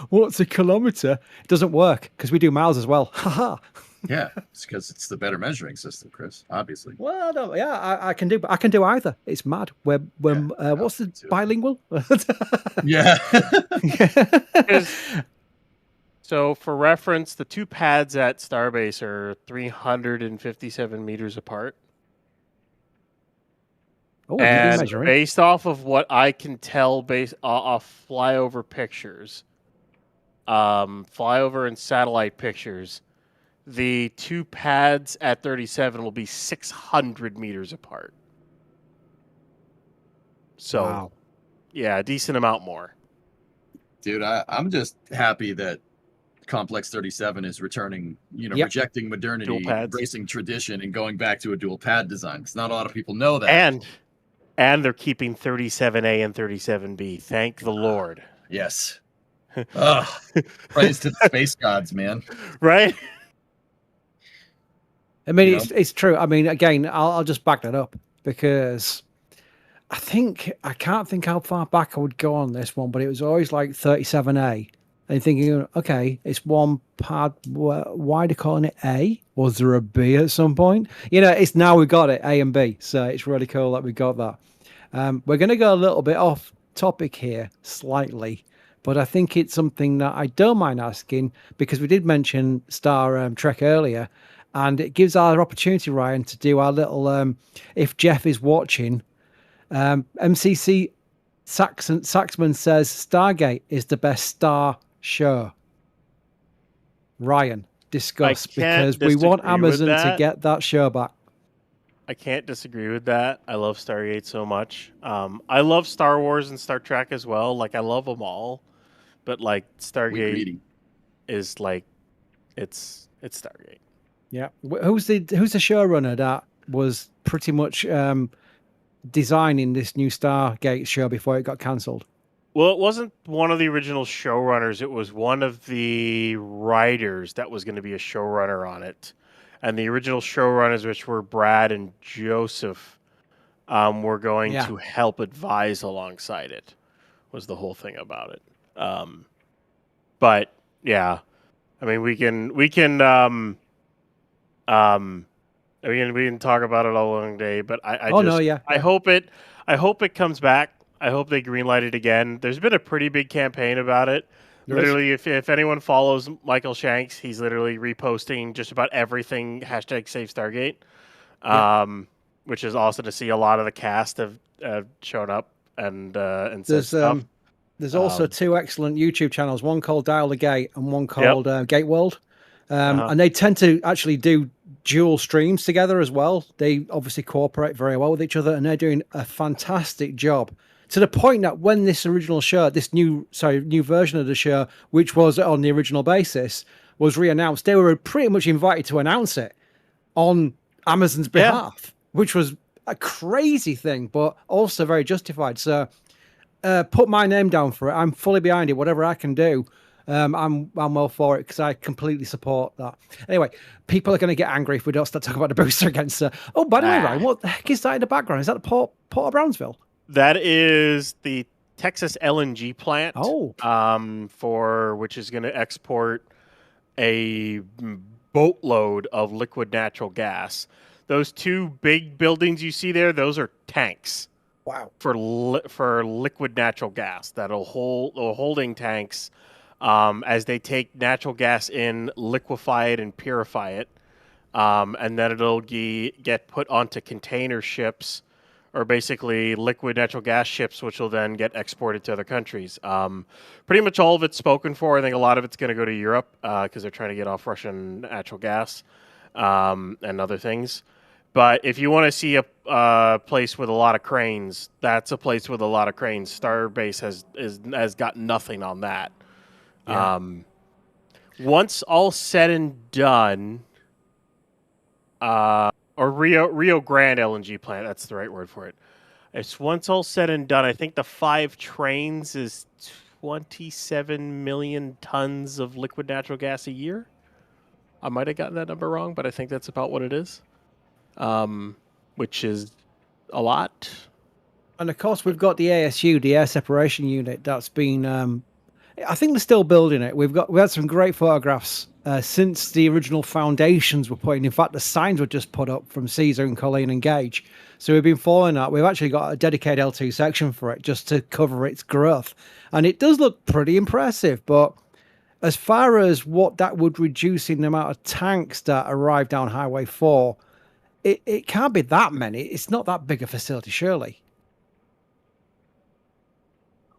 "What's a kilometer?" it doesn't work because we do miles as well. Haha. Yeah, it's because it's the better measuring system, Chris. Obviously. Well, I can do either. It's mad. What's the bilingual? Yeah. So for reference, the two pads at Starbase are 357 meters apart. Oh, and based off of what I can tell based off flyover pictures, flyover and satellite pictures, the two pads at 37 will be 600 meters apart. So, yeah, a decent amount more. Dude, I'm just happy that Complex 37 is returning, rejecting modernity, embracing tradition, and going back to a dual pad design. Because not a lot of people know that. And they're keeping 37A and 37B. Thank the Lord. Yes. Praise to the space gods, man. Right? I mean, it's true. I mean, again, I'll just back that up because I can't think how far back I would go on this one, but it was always like 37A. And thinking, okay, it's one pad. Why are they calling it A? Was there a B at some point? It's now we've got it, A and B. So it's really cool that we got that. We're going to go a little bit off topic here, slightly, but I think it's something that I don't mind asking because we did mention Star Trek earlier, and it gives our opportunity, Ryan, to do our little, if Jeff is watching, MCC Saxman says Stargate is the best Star show. Ryan, discuss, because we want Amazon to get that show back. I can't disagree with that. I love Stargate so much. I love Star Wars and Star Trek as well. Like, I love them all, but like Stargate is like it's Stargate. Yeah. Who's the showrunner that was pretty much designing this new Stargate show before it got cancelled? Well, it wasn't one of the original showrunners. It was one of the writers that was going to be a showrunner on it. And the original showrunners, which were Brad and Joseph, were going to help advise alongside it, was the whole thing about it. But, yeah. I mean, we can talk about it all long day, but I hope it comes back. I hope they greenlight it again. There's been a pretty big campaign about it. Literally, if anyone follows Michael Shanks, he's literally reposting just about everything #SaveStargate, which is awesome to see. A lot of the cast have shown up and said stuff. There's also two excellent YouTube channels, one called Dial the Gate and one called Gate World. And they tend to actually do dual streams together as well. They obviously cooperate very well with each other, and they're doing a fantastic job. To the point that when this original show, this new version of the show, which was on the original basis, was re-announced, they were pretty much invited to announce it. on Amazon's behalf, which was a crazy thing, but also very justified. So put my name down for it. I'm fully behind it. Whatever I can do, I'm well for it because I completely support that. Anyway, people are going to get angry if we don't start talking about the booster again. So, oh, by the way, Ryan, what the heck is that in the background? Is that the Port of Brownsville? That is the Texas LNG plant. Oh, for which is going to export a boatload of liquid natural gas. Those two big buildings you see there, those are tanks. Wow. For liquid natural gas that'll hold holding tanks as they take natural gas in, liquefy it, and purify it, and then it'll get put onto container ships, or basically liquid natural gas ships, which will then get exported to other countries. Pretty much all of it's spoken for. I think a lot of it's going to go to Europe because they're trying to get off Russian natural gas and other things. But if you want to see a place with a lot of cranes, that's a place with a lot of cranes. Starbase has got nothing on that. Yeah. Once all said and done, or Rio Grande LNG plant, that's the right word for it. It's once all said and done, I think the 5 trains is 27 million tons of liquid natural gas a year. I might have gotten that number wrong, but I think that's about what it is. Which is a lot. And of course, we've got the ASU, the air separation unit, that's been. I think they're still building it. We had some great photographs since the original foundations were put in. In fact, the signs were just put up from Caesar and Colleen and Gage. So we've been following that. We've actually got a dedicated L2 section for it just to cover its growth, and it does look pretty impressive. But as far as what that would reduce in the amount of tanks that arrive down Highway 4. It can't be that many. It's not that big a facility, surely.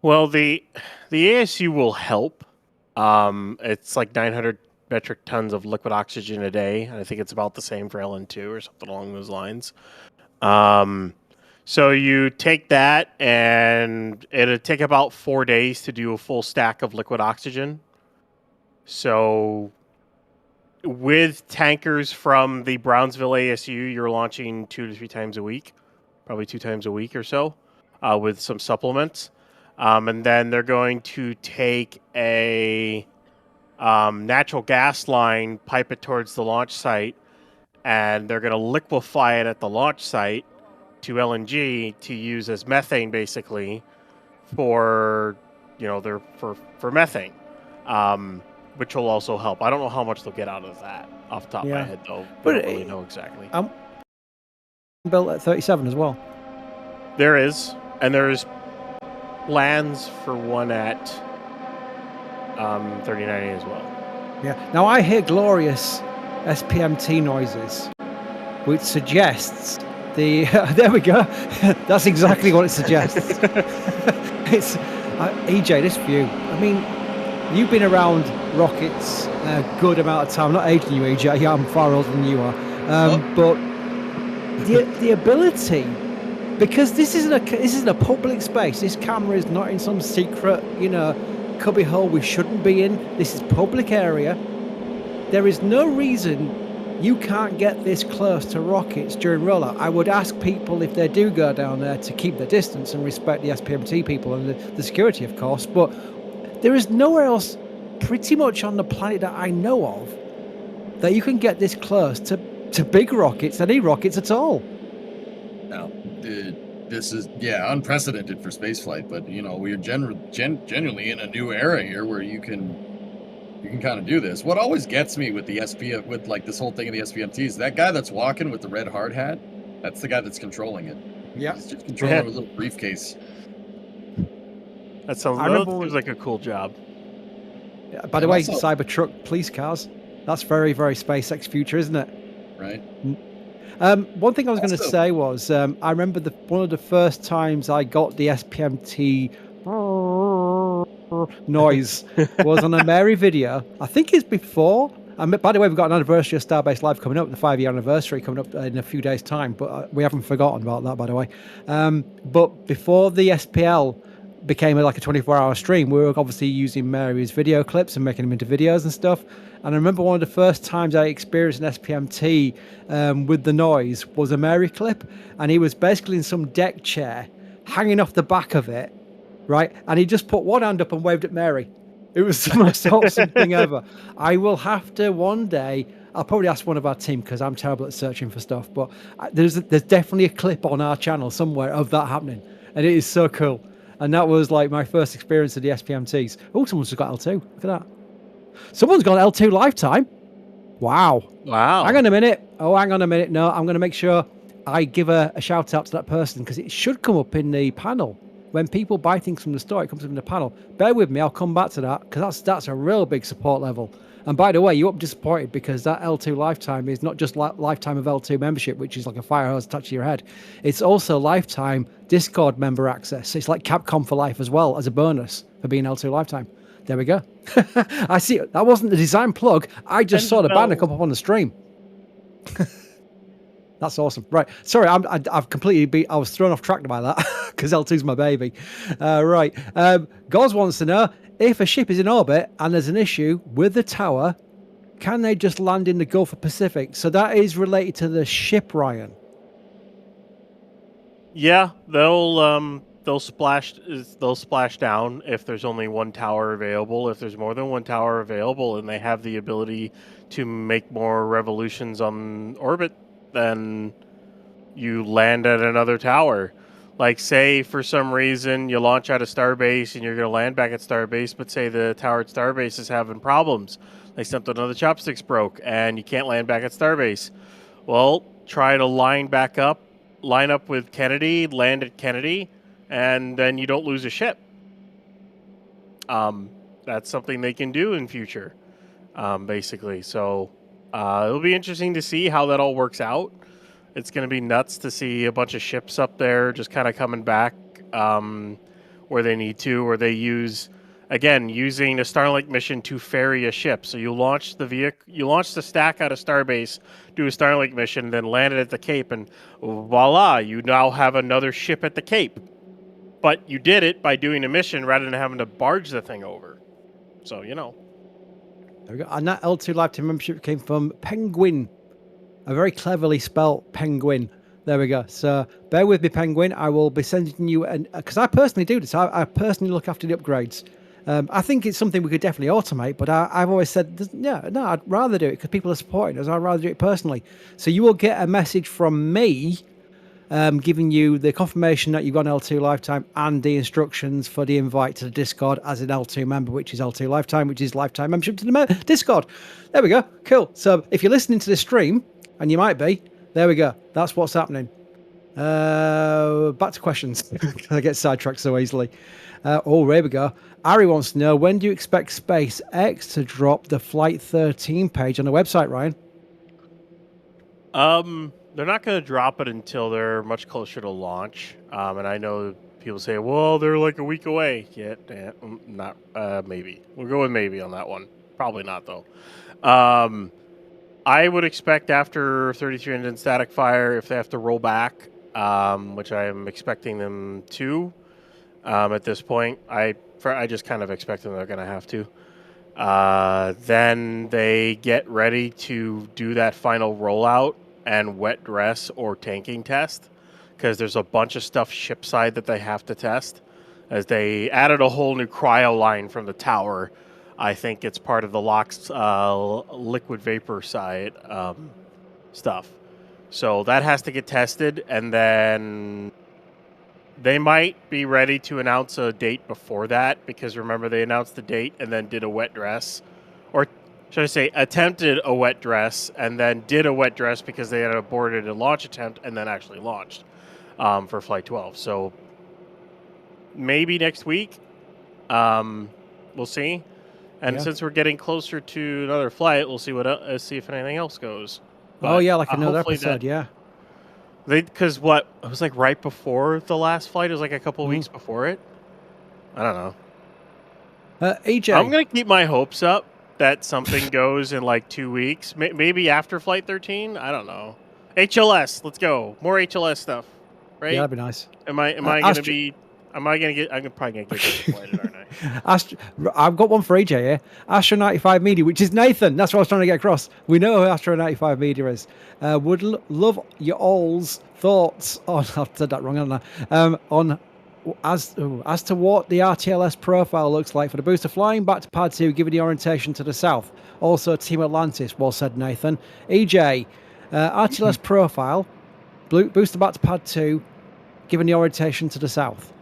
Well, the ASU will help. It's like 900 metric tons of liquid oxygen a day, and I think it's about the same for LN2 or something along those lines. So you take that, and it'll take about 4 days to do a full stack of liquid oxygen. So with tankers from the Brownsville ASU, you're launching 2 to 3 times a week, probably 2 times a week or so, with some supplements. And then they're going to take a natural gas line, pipe it towards the launch site, and they're going to liquefy it at the launch site to LNG to use as methane, basically, for methane. Which will also help. I don't know how much they'll get out of that off the top of my head, though. But I don't really know exactly. Built at 37 as well. There is. And there's plans for one at 39 as well. Yeah. Now, I hear glorious SPMT noises, which suggests the... there we go. That's exactly what it suggests. It's EJ, this view. I mean... You've been around rockets a good amount of time. I'm not aging you, EJ. I'm far older than you are. But the ability, because this isn't a public space. This camera is not in some secret, cubby hole we shouldn't be in. This is public area. There is no reason you can't get this close to rockets during rollout. I would ask people if they do go down there to keep their distance and respect the SPMT people and the security, of course. But there is nowhere else pretty much on the planet that I know of that you can get this close to big rockets, any rockets at all. Now, this is, unprecedented for spaceflight, but, we're genuinely in a new era here where you can kind of do this. What always gets me with the with like this whole thing of the SPMT is that guy that's walking with the red hard hat, that's the guy that's controlling it. Yeah. He's just controlling a little briefcase. That seems like a cool job. Yeah, by the way, Cybertruck police cars. That's very, very SpaceX future, isn't it? Right. One thing I was going to say was, I remember one of the first times I got the SPMT noise was on a Mary video. I think it's before. By the way, we've got an anniversary of Starbase Live coming up, the 5-year anniversary coming up in a few days' time, but we haven't forgotten about that, by the way. But before the SPL, became like a 24-hour stream, we were obviously using Mary's video clips and making them into videos and stuff. And I remember one of the first times I experienced an SPMT with the noise was a Mary clip, and he was basically in some deck chair hanging off the back of it, right? And he just put one hand up and waved at Mary. It was the most awesome thing ever. I will have to one day, I'll probably ask one of our team because I'm terrible at searching for stuff, but there's definitely a clip on our channel somewhere of that happening. And it is so cool. And that was like my first experience of the SPMTs. Oh, someone's just got L2. Look at that. Someone's got L2 lifetime. Wow. Wow. Hang on a minute. Oh, hang on a minute. No, I'm going to make sure I give a shout out to that person because it should come up in the panel. When people buy things from the store, it comes up in the panel. Bear with me. I'll come back to that because that's a real big support level. And by the way, you won't be disappointed because that L2 lifetime is not just lifetime of L2 membership, which is like a fire hose attached to your head. It's also lifetime Discord member access. It's like Capcom for life as well as a bonus for being L2 lifetime. There we go. I see. That wasn't the design plug. I just saw the banner come up on the stream. That's awesome. Right. Sorry, I've completely I was thrown off track by that because L2's my baby. Right. Goz wants to know, if a ship is in orbit and there's an issue with the tower, can they just land in the Gulf of Pacific? So that is related to the ship, Ryan. Yeah, they'll splash down if there's only one tower available. If there's more than one tower available and they have the ability to make more revolutions on orbit, then you land at another tower. Like, say, for some reason, you launch out of Starbase and you're going to land back at Starbase, but say the tower at Starbase is having problems. Like something on the chopsticks broke and you can't land back at Starbase. Well, try to line up with Kennedy, land at Kennedy, and then you don't lose a ship. That's something they can do in future, basically. So it'll be interesting to see how that all works out. It's going to be nuts to see a bunch of ships up there just kind of coming back where they need to, or they using a Starlink mission to ferry a ship. So you launch the stack out of Starbase, do a Starlink mission, then land it at the Cape, and voila, you now have another ship at the Cape. But you did it by doing a mission rather than having to barge the thing over. So, There we go. And that L2 lifetime membership came from Penguin. A very cleverly spelt Penguin. There we go. So bear with me, Penguin. I will be sending you because I personally do this. I personally look after the upgrades. I think it's something we could definitely automate, but I've always said, I'd rather do it because people are supporting us. I'd rather do it personally. So you will get a message from me giving you the confirmation that you've got an L2 lifetime and the instructions for the invite to the Discord as an L2 member, which is L2 lifetime, which is lifetime membership to the Discord. There we go. Cool. So if you're listening to this stream, and you might be, there we go. That's what's happening. Back to questions. I get sidetracked so easily. There we go. Ari wants to know, when do you expect SpaceX to drop the Flight 13 page on the website, Ryan? They're not going to drop it until they're much closer to launch. And I know people say, well, they're like a week away. Not maybe. We'll go with maybe on that one. Probably not, though. I would expect after 33 engine static fire, if they have to roll back, which I am expecting them to at this point. I just kind of expect them they're going to have to. Then they get ready to do that final rollout and wet dress or tanking test, because there's a bunch of stuff shipside that they have to test, as they added a whole new cryo line from the tower. I think it's part of the LOX liquid vapor side stuff. So that has to get tested, and then they might be ready to announce a date before that, because remember, they announced the date and then did a wet dress. Or should I say attempted a wet dress and then did a wet dress because they had aborted a launch attempt and then actually launched for Flight 12. So maybe next week. We'll see. And since we're getting closer to another flight, we'll see see if anything else goes. But like another episode, because it was like right before the last flight. It was like a couple weeks before it. I don't know. EJ, I'm gonna keep my hopes up that something goes in like 2 weeks, maybe after Flight 13. I don't know. HLS, let's go. More HLS stuff, right? Yeah, that'd be nice. Am I gonna be? I'm probably gonna get disappointed, aren't I? I've got one for AJ here. Astro 95 Media, which is Nathan. That's what I was trying to get across. We know who Astro 95 Media is. Would love your all's thoughts on. I've said that wrong, haven't I? On as to what the RTLS profile looks like for the booster flying back to Pad 2, given the orientation to the south. Also, Team Atlantis, well said, Nathan. EJ, RTLS profile, booster back to Pad 2, given the orientation to the south.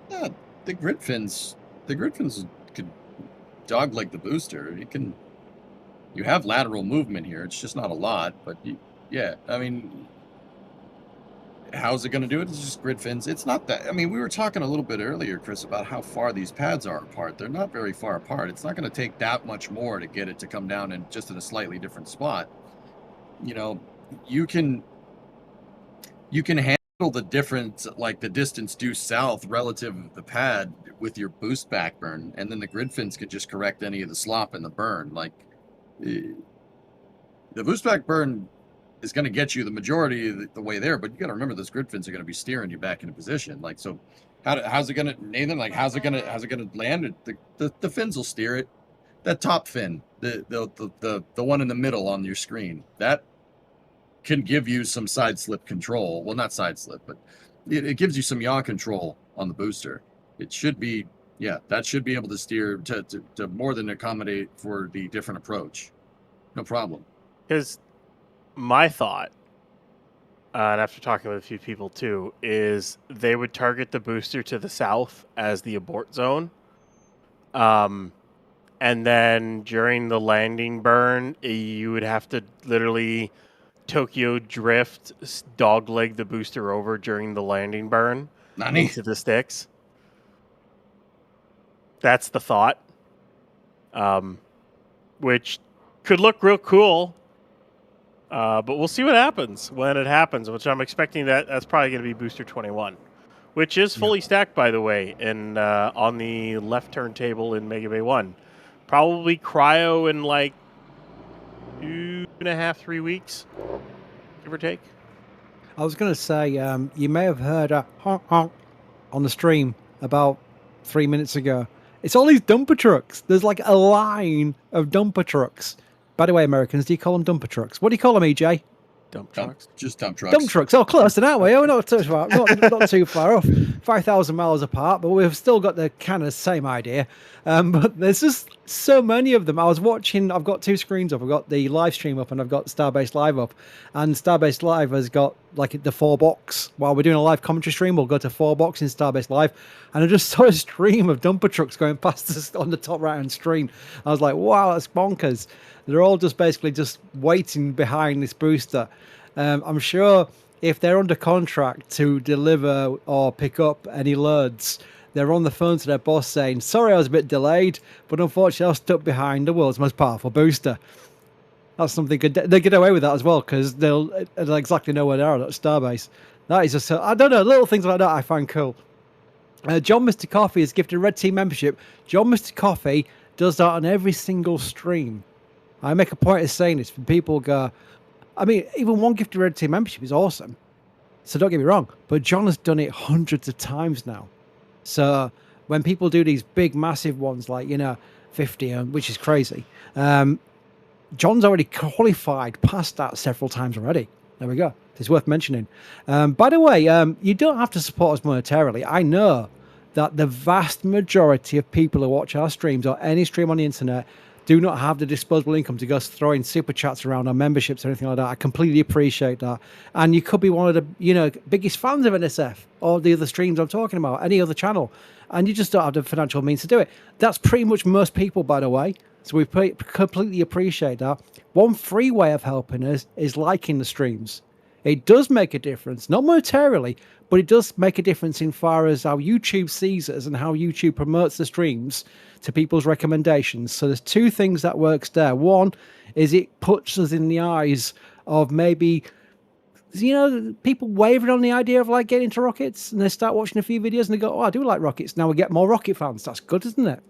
Yeah, the grid fins could dogleg the booster. You have lateral movement here. It's just not a lot, but yeah, I mean, how's it going to do it? It's just grid fins. It's not that. I mean, we were talking a little bit earlier, Chris, about how far these pads are apart. They're not very far apart. It's not going to take that much more to get it to come down in just in a slightly different spot. You know, you can handle the difference, like the distance due south relative to the pad with your boost backburn, and then the grid fins could just correct any of the slop in the burn. Like the boost backburn is going to get you the majority of the way there, but you got to remember those grid fins are going to be steering you back into position. Like, so how's it going to, Nathan, like how's it going to land? The fins will steer it. That top fin, the one in the middle on your screen, that can give you some side slip control. Well, not side slip, but it gives you some yaw control on the booster. It should be, yeah, that should be able to steer to more than accommodate for the different approach. No problem. Because my thought, and after talking with a few people too, is they would target the booster to the south as the abort zone. And then during the landing burn, you would have to literally Tokyo drift, dogleg the booster over during the landing burn into the sticks. That's the thought. Which could look real cool. But we'll see what happens when it happens, which I'm expecting that's probably going to be Booster 21, which is fully stacked, by the way, and on the left turntable in Mega Bay 1. Probably cryo in like 2.5, 3 weeks, give or take. I was going to say, you may have heard a honk honk on the stream about 3 minutes ago. It's all these dumper trucks. There's like a line of dumper trucks. By the way, Americans, do you call them dumper trucks? What do you call them, EJ? Dump trucks. Just dump trucks. Dump trucks. Oh, close to that way. Oh, not too far. Not too far off. 5,000 miles apart, but we've still got the kind of same idea. But there's just so many of them. I was watching. I've got two screens up. I've got the live stream up, and I've got Starbase Live up. And Starbase Live has got like the 4 box. While we're doing a live commentary stream, we'll go to 4 box in Starbase Live, and I just saw a stream of dumper trucks going past us on the top right hand screen. I was like, wow, that's bonkers. They're all just basically just waiting behind this booster. I'm sure if they're under contract to deliver or pick up any loads, they're on the phone to their boss saying, sorry, I was a bit delayed, but unfortunately I was stuck behind the world's most powerful booster. That's something good. They get away with that as well because they'll exactly know where they are at Starbase. That is just, I don't know, little things like that I find cool. John Mr. Coffee has gifted a Red Team membership. John Mr. Coffee does that on every single stream. I make a point of saying this when people go, I mean, even one gifted Red Team membership is awesome. So don't get me wrong, but John has done it hundreds of times now. So when people do these big, massive ones like, 50, which is crazy, John's already qualified past that several times already. There we go. It's worth mentioning. By the way, you don't have to support us monetarily. I know that the vast majority of people who watch our streams or any stream on the internet do not have the disposable income to go throwing super chats around or memberships or anything like that. I completely appreciate that. And you could be one of the biggest fans of NSF or the other streams I'm talking about, any other channel, and you just don't have the financial means to do it. That's pretty much most people, by the way. So we completely appreciate that. One free way of helping us is liking the streams. It does make a difference, not monetarily, but it does make a difference in far as how YouTube sees us and how YouTube promotes the streams to people's recommendations. So there's 2 things that works there. One is it puts us in the eyes of maybe, people wavering on the idea of like getting into rockets, and they start watching a few videos and they go, oh, I do like rockets. Now we get more rocket fans. That's good, isn't it?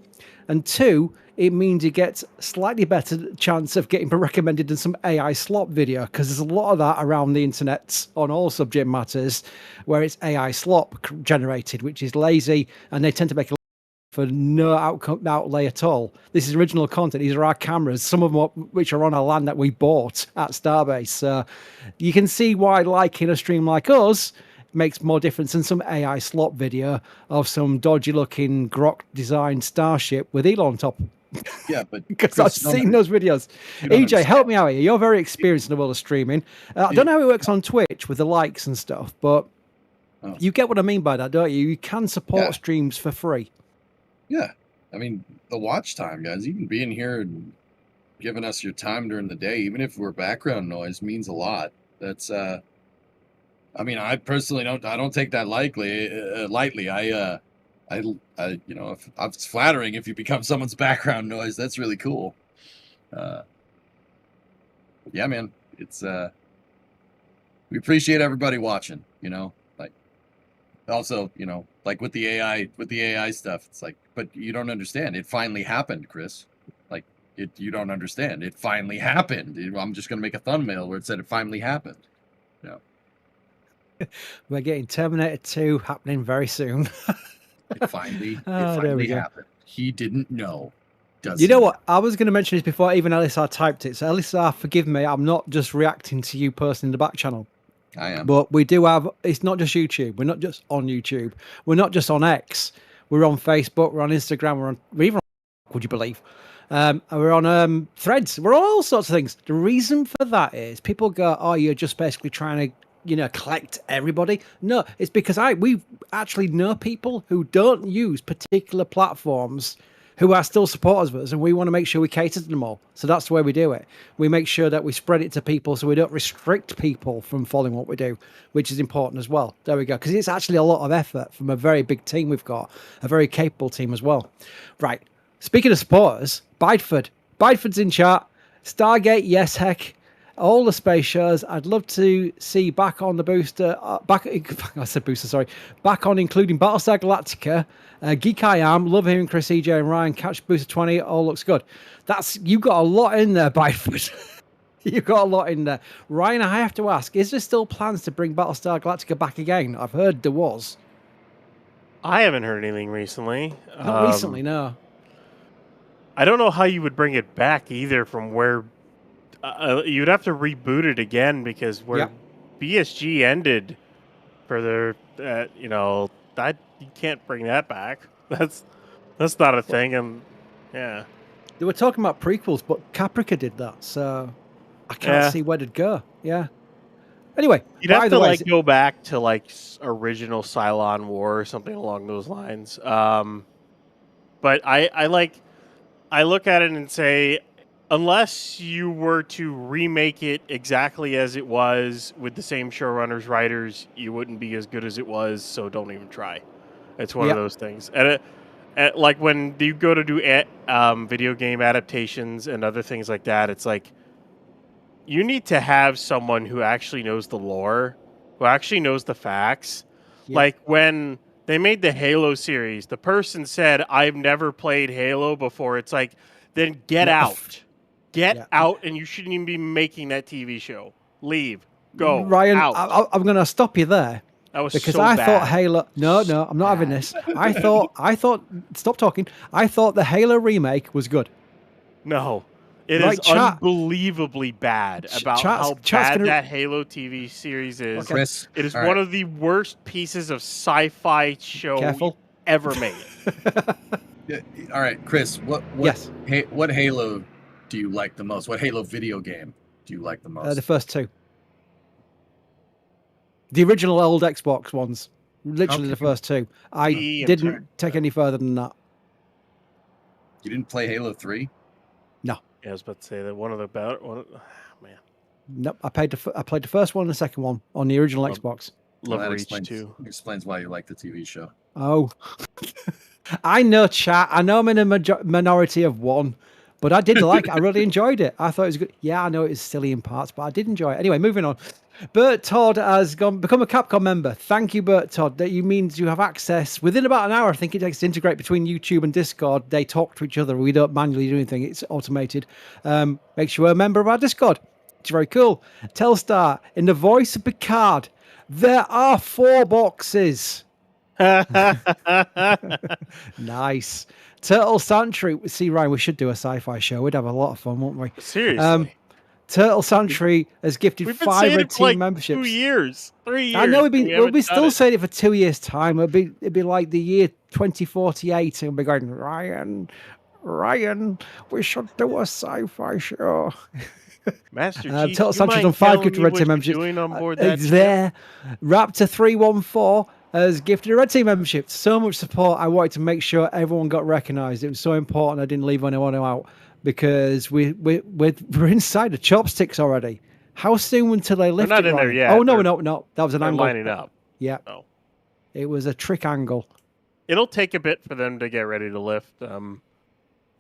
And 2, it means you get slightly better chance of getting recommended than some AI slop video, because there's a lot of that around the internet on all subject matters where it's AI slop generated, which is lazy, and they tend to make a for no outlay at all. This is original content. These are our cameras, some of them which are on a land that we bought at Starbase. So you can see why liking a stream like us makes more difference than some AI slop video of some dodgy looking grok designed Starship with Elon on top. Yeah, but because I've seen those videos. EJ, help me out here. You're very experienced in the world of streaming. I don't know how it works on Twitch with the likes and stuff, but you get what I mean by that, don't you? You can support streams for free. Yeah, I mean, the watch time, guys, even being here and giving us your time during the day, even if we're background noise, means a lot. That's, I mean, I personally don't take that lightly. I you know, if it's flattering if you become someone's background noise. That's really cool. Yeah, man, it's, we appreciate everybody watching, you know, like, also, you know, like with the AI stuff, it's like, but you don't understand. It finally happened, Chris. Like, you don't understand. It finally happened. I'm just going to make a thumbnail where it said it finally happened. You know? We're getting Terminator 2 happening very soon. It finally happened. He didn't know. You know what? I was going to mention this before even LSR typed it. So LSR, forgive me. I'm not just reacting to you personally in the back channel. I am. But we do have, it's not just YouTube. We're not just on YouTube. We're not just on X. We're on Facebook. We're on Instagram. We're even on, would you believe? We're on Threads. We're on all sorts of things. The reason for that is people go, oh, you're just basically trying to, you know, collect everybody. No, it's because we actually know people who don't use particular platforms who are still supporters of us, and we want to make sure we cater to them all. So that's the way we do it. We make sure that we spread it to people so we don't restrict people from following what we do, which is important as well. There we go. Because it's actually a lot of effort from a very big team we've got, a very capable team as well. Right. Speaking of supporters, Bideford's in chat. Stargate, yes, heck. All the space shows I'd love to see back on the booster. Back on including Battlestar Galactica. Geek I Am. Love hearing Chris, EJ, and Ryan catch Booster 20. All looks good. You got a lot in there, Bideford. You got a lot in there. Ryan, I have to ask, is there still plans to bring Battlestar Galactica back again? I've heard there was. I haven't heard anything recently. Not recently, no. I don't know how you would bring it back either from where... you'd have to reboot it again because where BSG ended for their, you know, you can't bring that back. That's not a thing. And yeah, they were talking about prequels, but Caprica did that, so I can't see where it'd go. Yeah. Anyway, you'd have to go back to like original Cylon War or something along those lines. But I look at it and say, unless you were to remake it exactly as it was with the same showrunners, writers, you wouldn't be as good as it was, so don't even try. It's one of those things. And like when you go to do video game adaptations and other things like that, it's like you need to have someone who actually knows the lore, who actually knows the facts. Yeah. Like when they made the Halo series, the person said, I've never played Halo before. It's like, then get out. Get out, and you shouldn't even be making that TV show. Leave. Go. Ryan, out. I'm going to stop you there. That was because so I bad. thought Halo. No, I'm not having this. I thought. Stop talking. I thought the Halo remake was good. No, it is unbelievably bad about how bad that Halo TV series is. Okay. Chris, it is one of the worst pieces of sci-fi show ever made. All right, Chris. What Halo do you like the most? What Halo video game do you like the most? The first two. The original old Xbox ones. Literally the first two. I didn't take any further than that. You didn't play Halo 3? No. Yeah, I was about to say that one of the better... man. Nope. I played the first one and the second one on the original Xbox. Love Reach too. Explains why you like the TV show. Oh. I know, chat. I know I'm in a minority of one. But I did like it. I really enjoyed it. I thought it was good. Yeah, I know it was silly in parts, but I did enjoy it. Anyway, moving on. Bert Todd has become a Capcom member. Thank you, Bert Todd. That means you have access within about an hour. I think it takes to integrate between YouTube and Discord. They talk to each other. We don't manually do anything. It's automated. Make sure you're a member of our Discord. It's very cool. Telstar, in the voice of Picard, there are 4 boxes. Nice. Turtle Sanctuary. See, Ryan, we should do a sci-fi show. We'd have a lot of fun, wouldn't we? Seriously. Turtle Sanctuary has gifted We've been 5 saying red it for team like memberships. 2 years, 3 years. I know we'll be still it. saying it for 2 years' time. It'd be like the year 2048, and we'll be going, Ryan, we should do a sci-fi show. Master Chief, Turtle Sanctuary's on 5 gifted red team memberships. Doing on board that It's there. Raptor 314 has gifted a red team membership. So much support. I wanted to make sure everyone got recognised. It was so important. I didn't leave anyone out because we're inside the chopsticks already. How soon until they lift They're not it? in there Ryan? yet. Oh no. That was an angle. Lining up. Yeah. Oh. It was a trick angle. It'll take a bit for them to get ready to lift.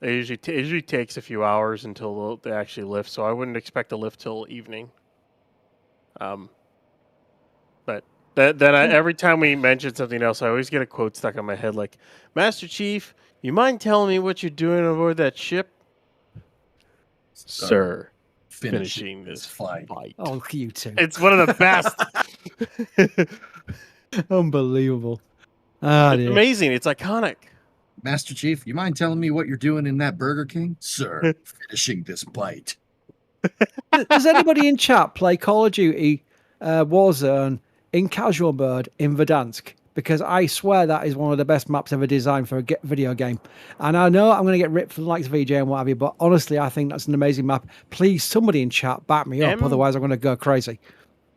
It usually takes a few hours until they actually lift, so I wouldn't expect to lift till evening. But every time we mention something else, I always get a quote stuck in my head, like, "Master Chief, you mind telling me what you're doing aboard that ship?" Sir, finishing this flight. Oh, look at you two. It's one of the best. Unbelievable. It's amazing. It's iconic. Master Chief, you mind telling me what you're doing in that Burger King? Sir, finishing this bite. Does anybody in chat play Call of Duty Warzone in casual mode in Verdansk? Because I swear that is one of the best maps ever designed for a video game. And I know I'm going to get ripped for the likes of VJ and what have you, but honestly, I think that's an amazing map. Please, somebody in chat, back me up. Otherwise, I'm going to go crazy.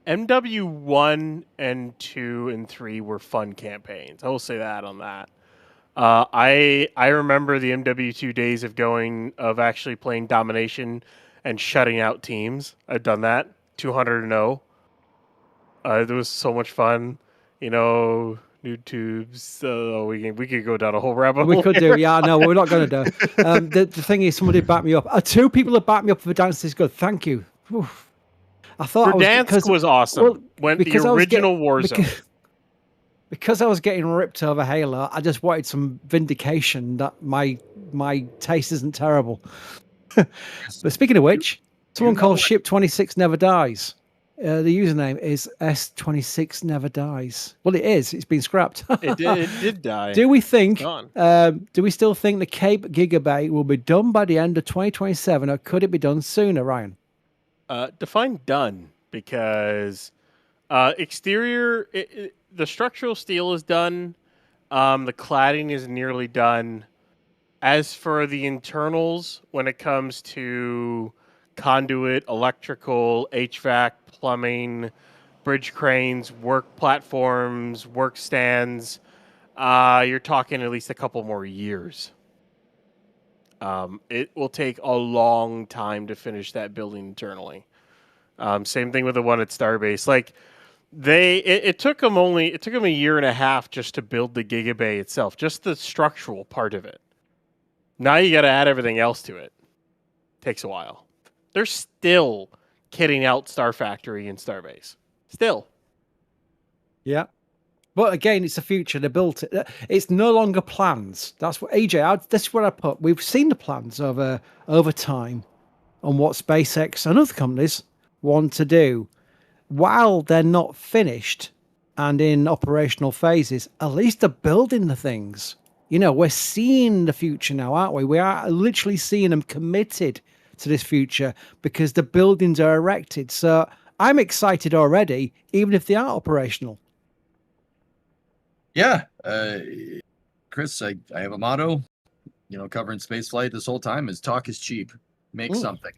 MW1 and 2 and 3 were fun campaigns. I will say that on that. I remember the MW2 days of actually playing domination and shutting out teams. I've done that. 200-0. It was so much fun. You know, new tubes. We could go down a whole rabbit hole. We could do, yeah. No, we're not going to do. The thing is, somebody backed me up. 2 people have backed me up for Verdansk is good. Thank you. Oof. I thought Verdansk was awesome. When the original Warzone. Because I was getting ripped over Halo, I just wanted some vindication that my taste isn't terrible. But speaking of which, someone called Ship 26 Never Dies. The username is S26 Never Dies. Well, it is. It's been scrapped. It did die. Do we think? Do we still think the Cape Gigabay will be done by the end of 2027, or could it be done sooner, Ryan? Define done, because exterior, the structural steel is done. The cladding is nearly done. As for the internals, when it comes to conduit, electrical, HVAC, plumbing, bridge cranes, work platforms, work stands, you're talking at least a couple more years. It will take a long time to finish that building internally. Same thing with the one at Starbase. Like it took them a year and a half just to build the Gigabay itself, just the structural part of it. Now you got to add everything else to it. Takes a while. They're still kitting out Star Factory and Starbase. Still. Yeah. But again, it's the future. They built it. It's no longer plans. That's what that's what I put. We've seen the plans over time on what SpaceX and other companies want to do. While they're not finished and in operational phases, at least they're building the things. You know, we're seeing the future now, aren't we? We are literally seeing them committed to this future because the buildings are erected. So I'm excited already, even if they aren't operational. Yeah. Chris, I have a motto, covering spaceflight this whole time is talk is cheap. Make something.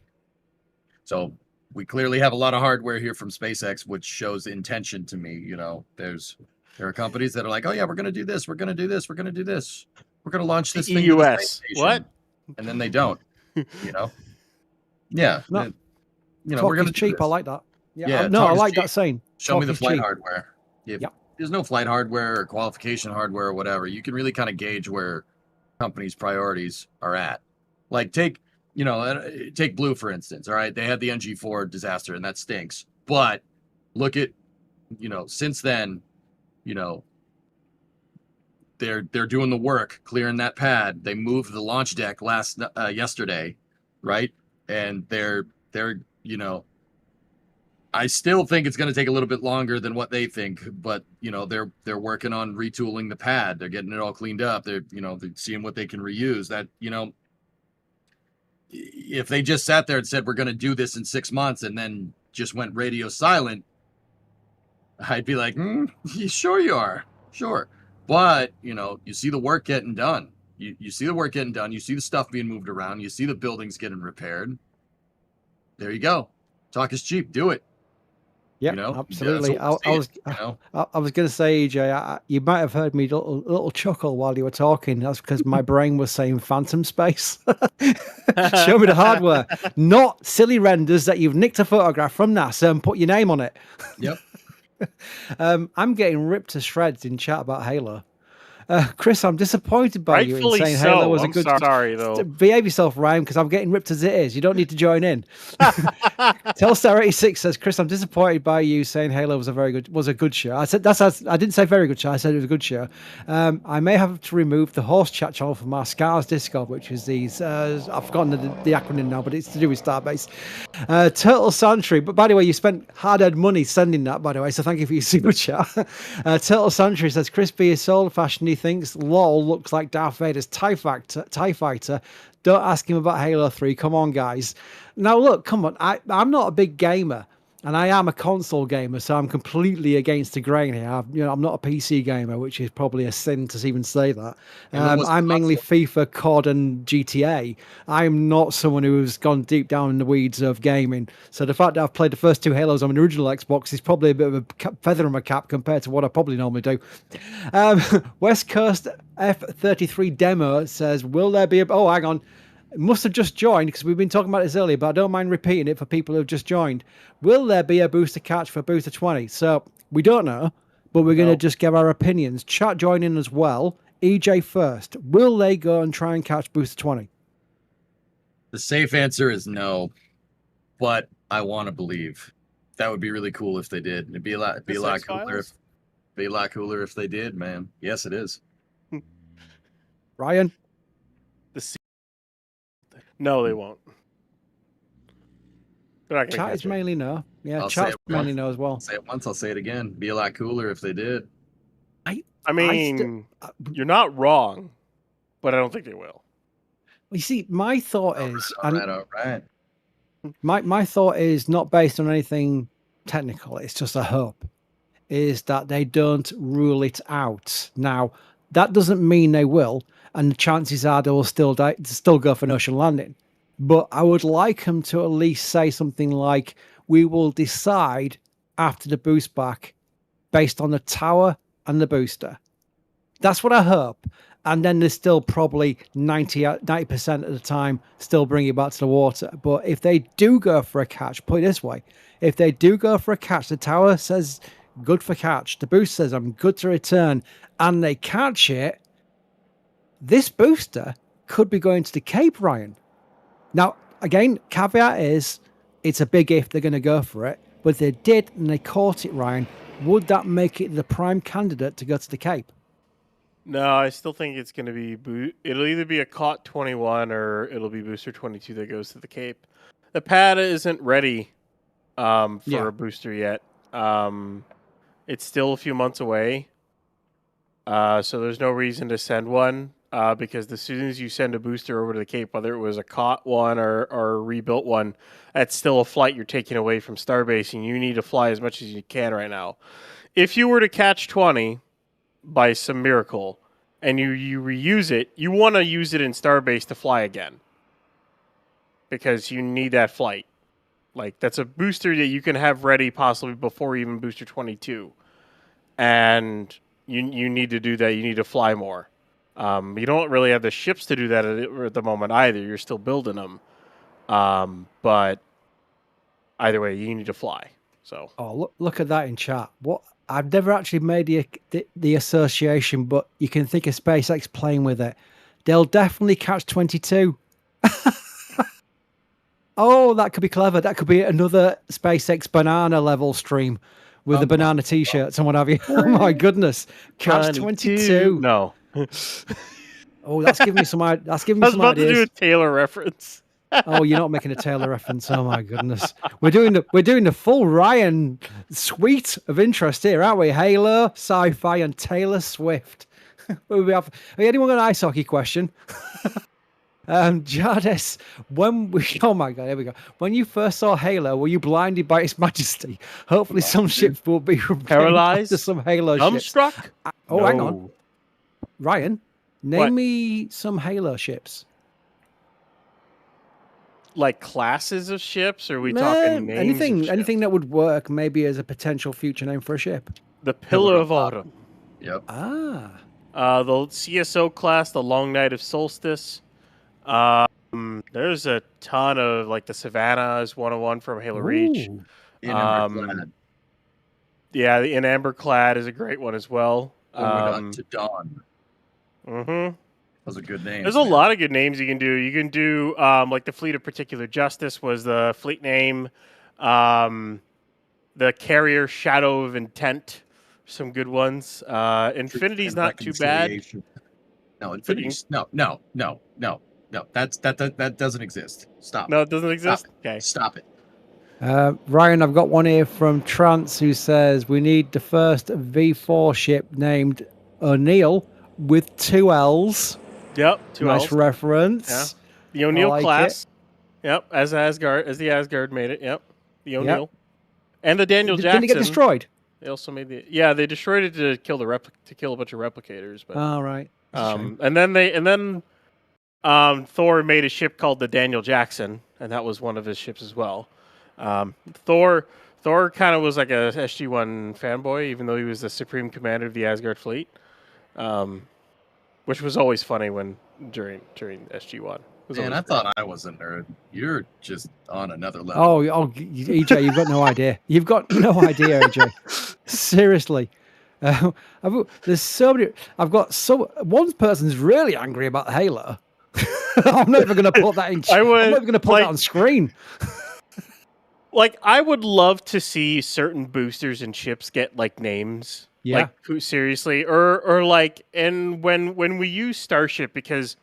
So we clearly have a lot of hardware here from SpaceX, which shows intention to me. There are companies that are like, oh yeah, we're going to do this. We're going to do this. We're going to do this. We're going to launch this thing. EUS. What? And then they don't, Yeah. No. We're going to cheap. I like that. Yeah. I like that saying. Show me the flight cheap. hardware. If there's no flight hardware or qualification hardware or whatever, you can really kind of gauge where companies' priorities are at. Like take Blue, for instance. All right. They had the NG4 disaster and that stinks. But look at, since then, they're doing the work, clearing that pad. They moved the launch deck yesterday, right? And they're I still think it's going to take a little bit longer than what they think, but they're working on retooling the pad. They're getting it all cleaned up. They're seeing what they can reuse. That if they just sat there and said we're going to do this in 6 months and then just went radio silent, I'd be like, sure you are, sure. But you see the work getting done. You see the work getting done. You see the stuff being moved around. You see the buildings getting repaired. There you go. Talk is cheap. Do it. Yeah, absolutely. I was going to say, EJ, you might have heard me a little chuckle while you were talking. That's because my brain was saying Phantom Space. Show me the hardware, not silly renders that you've nicked a photograph from NASA and put your name on it. Yep. I'm getting ripped to shreds in chat about Halo. Chris, I'm disappointed by you in saying Halo was a good. Sorry, though. Behave yourself, Ryan, because I'm getting ripped as it is. You don't need to join in. Telstar86 says, Chris, I'm disappointed by you saying Halo was a good show. I said I didn't say very good show. I said it was a good show. I may have to remove the horse chat channel from our Scars Discord, which is these. I've forgotten the acronym now, but it's to do with Starbase. Turtle Santry. But by the way, you spent hard-earned money sending that, by the way. So thank you for your super chat. Turtle Santry says, Chris B is old-fashioned. He thinks LOL looks like Darth Vader's TIE fighter. Don't ask him about Halo 3. Come on, guys. Now, look, come on. I'm not a big gamer, and I am a console gamer, so I'm completely against the grain here. I'm not a PC gamer, which is probably a sin to even say that. I'm mainly FIFA, COD, and GTA. I'm not someone who's gone deep down in the weeds of gaming. So the fact that I've played the first 2 Halos on an original Xbox is probably a bit of a feather in my cap compared to what I probably normally do. West Coast F33 Demo says, will there be oh, hang on. It must have just joined because we've been talking about this earlier, but I don't mind repeating it for people who have just joined. Will there be a booster catch for Booster 20? So we don't know, but we're going to just give our opinions. Chat join in as well. EJ first. Will they go and try and catch Booster 20? The safe answer is no, but I want to believe. That would be really cool if they did. It'd be a lot cooler if they did, man. Yes, it is. Ryan? No, they won't. Chat is mainly no. Yeah, chat's mainly no as well. I'll say it once, I'll say it again. Be a lot cooler if they did. I mean, you're not wrong, but I don't think they will. You see, my thought is... All right. My thought is not based on anything technical. It's just a hope. Is that they don't rule it out. Now, that doesn't mean they will. And the chances are they will still go for an ocean landing. But I would like them to at least say something like, we will decide after the boost back based on the tower and the booster. That's what I hope. And then there's still probably 90% of the time still bring it back to the water. But if they do go for a catch, put it this way, if they do go for a catch, the tower says good for catch, the booster says I'm good to return, and they catch it, this booster could be going to the Cape, Ryan. Now, again, caveat is it's a big if they're going to go for it. But if they did and they caught it, Ryan, would that make it the prime candidate to go to the Cape? No, I still think it's going to be... It'll either be a COT 21 or it'll be Booster 22 that goes to the Cape. The pad isn't ready for a booster yet. It's still a few months away. So there's no reason to send one. Because as soon as you send a booster over to the Cape, whether it was a COT one or a rebuilt one, that's still a flight you're taking away from Starbase, and you need to fly as much as you can right now. If you were to catch 20 by some miracle and you reuse it, you want to use it in Starbase to fly again because you need that flight. Like, that's a booster that you can have ready possibly before even Booster 22. And you need to do that. You need to fly more. You don't really have the ships to do that at the moment either. You're still building them. But either way, you need to fly. So. Oh, look at that in chat. What I've never actually made the association, but you can think of SpaceX playing with it. They'll definitely catch 22. Oh, that could be clever. That could be another SpaceX banana level stream with the banana T-shirts and what have you. Oh my goodness, Catch 22. No. Oh, that's giving me some. That's giving I me was some about to do a ideas. Taylor reference. Oh, you're not making a Taylor reference. Oh my goodness, we're doing the full Ryan suite of interest here, aren't we? Halo, sci-fi, and Taylor Swift. Anyone got an ice hockey question? Jardis, oh my god, here we go. When you first saw Halo, were you blinded by its majesty? Hopefully, some ships will be Paralyzed? to some Halo ships. Dumbstruck? Oh, No. hang on, Ryan, name What? me some Halo ships. Like classes of ships? Or are we talking names? Anything that would work, maybe as a potential future name for a ship. The Pillar of Autumn. Yep. Ah, The CSO class, the Long Night of Solstice. There's a ton of, like, the Savannah is 101 from Halo Reach. Ooh. In Amberclad. Yeah, the In Amberclad is a great one as well. To Dawn. Mm-hmm. Those are good names. There's a lot of good names you can do. You can do, like, the Fleet of Particular Justice was the fleet name. The Carrier Shadow of Intent, some good ones. Infinity's not too bad. No, Infinity's no. That doesn't exist. Stop. No, it doesn't exist? Stop. Okay. Stop it. Ryan, I've got one here from Trance who says we need the first V4 ship named O'Neill with 2 L's. Yep, 2 nice L's. reference. Yeah. The O'Neill like class. Yep, as the Asgard made it. Yep, the O'Neill. Yep. And the Daniel Jackson. Didn't it get destroyed? They also made they destroyed it to kill a bunch of replicators. But right. and then Thor made a ship called the Daniel Jackson, and that was one of his ships as well. Thor kind of was like a SG-1 fanboy, even though he was the supreme commander of the Asgard fleet, which was always funny during SG-1. Man, I thought I was a nerd. You're just on another level. Oh, EJ, you've got no idea. You've got no idea, EJ. Seriously. There's so many. One person's really angry about Halo. I'm not even going to put that in. I'm not even going to put that on screen. Like, I would love to see certain boosters and ships get like names. Yeah. Like, seriously, or like, and when we use Starship, because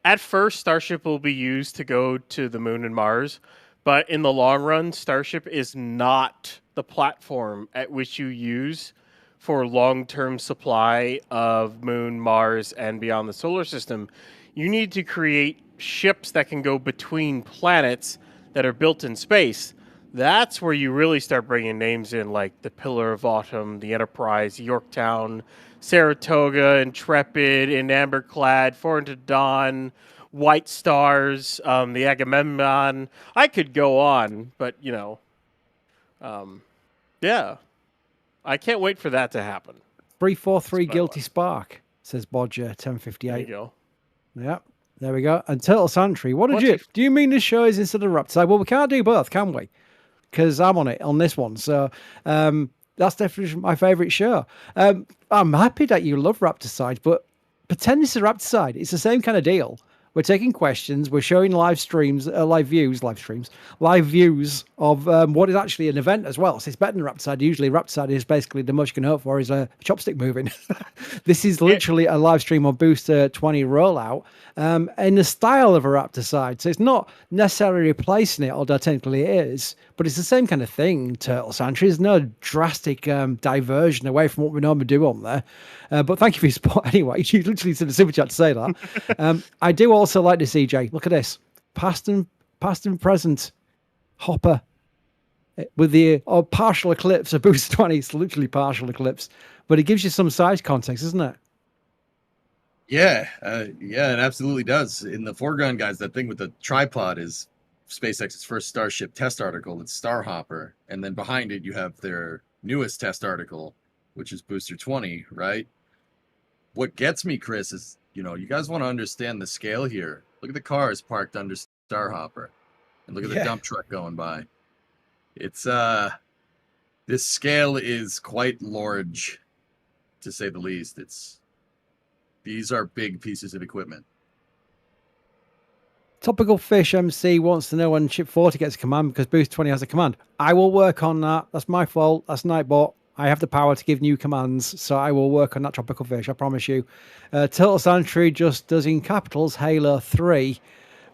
at first Starship will be used to go to the moon and Mars, but in the long run, Starship is not the platform at which you use for long-term supply of moon, Mars, and beyond the solar system. You need to create ships that can go between planets that are built in space. That's where you really start bringing names in, like the Pillar of Autumn, the Enterprise, Yorktown, Saratoga, Intrepid, In Amberclad, Foreign to Dawn, White Stars, the Agamemnon. I could go on, but, yeah. I can't wait for that to happen. 343 Guilty Spark, says Bodger 1058. There you go. Yep. There we go. And Turtle Santry, do you mean this show is instead of Raptor? Well, we can't do both, can we? Because I'm on this one. So that's definitely my favourite show. I'm happy that you love Raptor, but pretend this is Raptor. It's the same kind of deal. We're taking questions. We're showing live views of what is actually an event as well. So it's better than Raptor. Usually Raptor is basically the most you can hope for is a chopstick moving. This is literally a live stream of Booster 20 rollout in the style of a Raptor. So it's not necessarily replacing it, although technically it is, but it's the same kind of thing, Turtle Santry. There's no drastic diversion away from what we normally do on there. But thank you for your support anyway. You literally sent a super chat to say that. I do also like this, EJ. Look at this. Past and present Hopper with the partial eclipse of Booster 20. It's literally partial eclipse. But it gives you some size context, isn't it? Yeah, it absolutely does. In the foreground, guys, that thing with the tripod is SpaceX's first Starship test article. It's Starhopper. And then behind it, you have their newest test article, which is Booster 20, right? What gets me, Chris, is, you guys want to understand the scale here. Look at the cars parked under Starhopper. And look at the dump truck going by. It's, this scale is quite large, to say the least. These are big pieces of equipment. Topical Fish MC wants to know when Ship 40 gets a command because Boost 20 has a command. I will work on that. That's my fault. That's Nightbot. I have the power to give new commands, so I will work on that, Tropical Fish. I promise you. Turtle Santry just does in capitals Halo 3.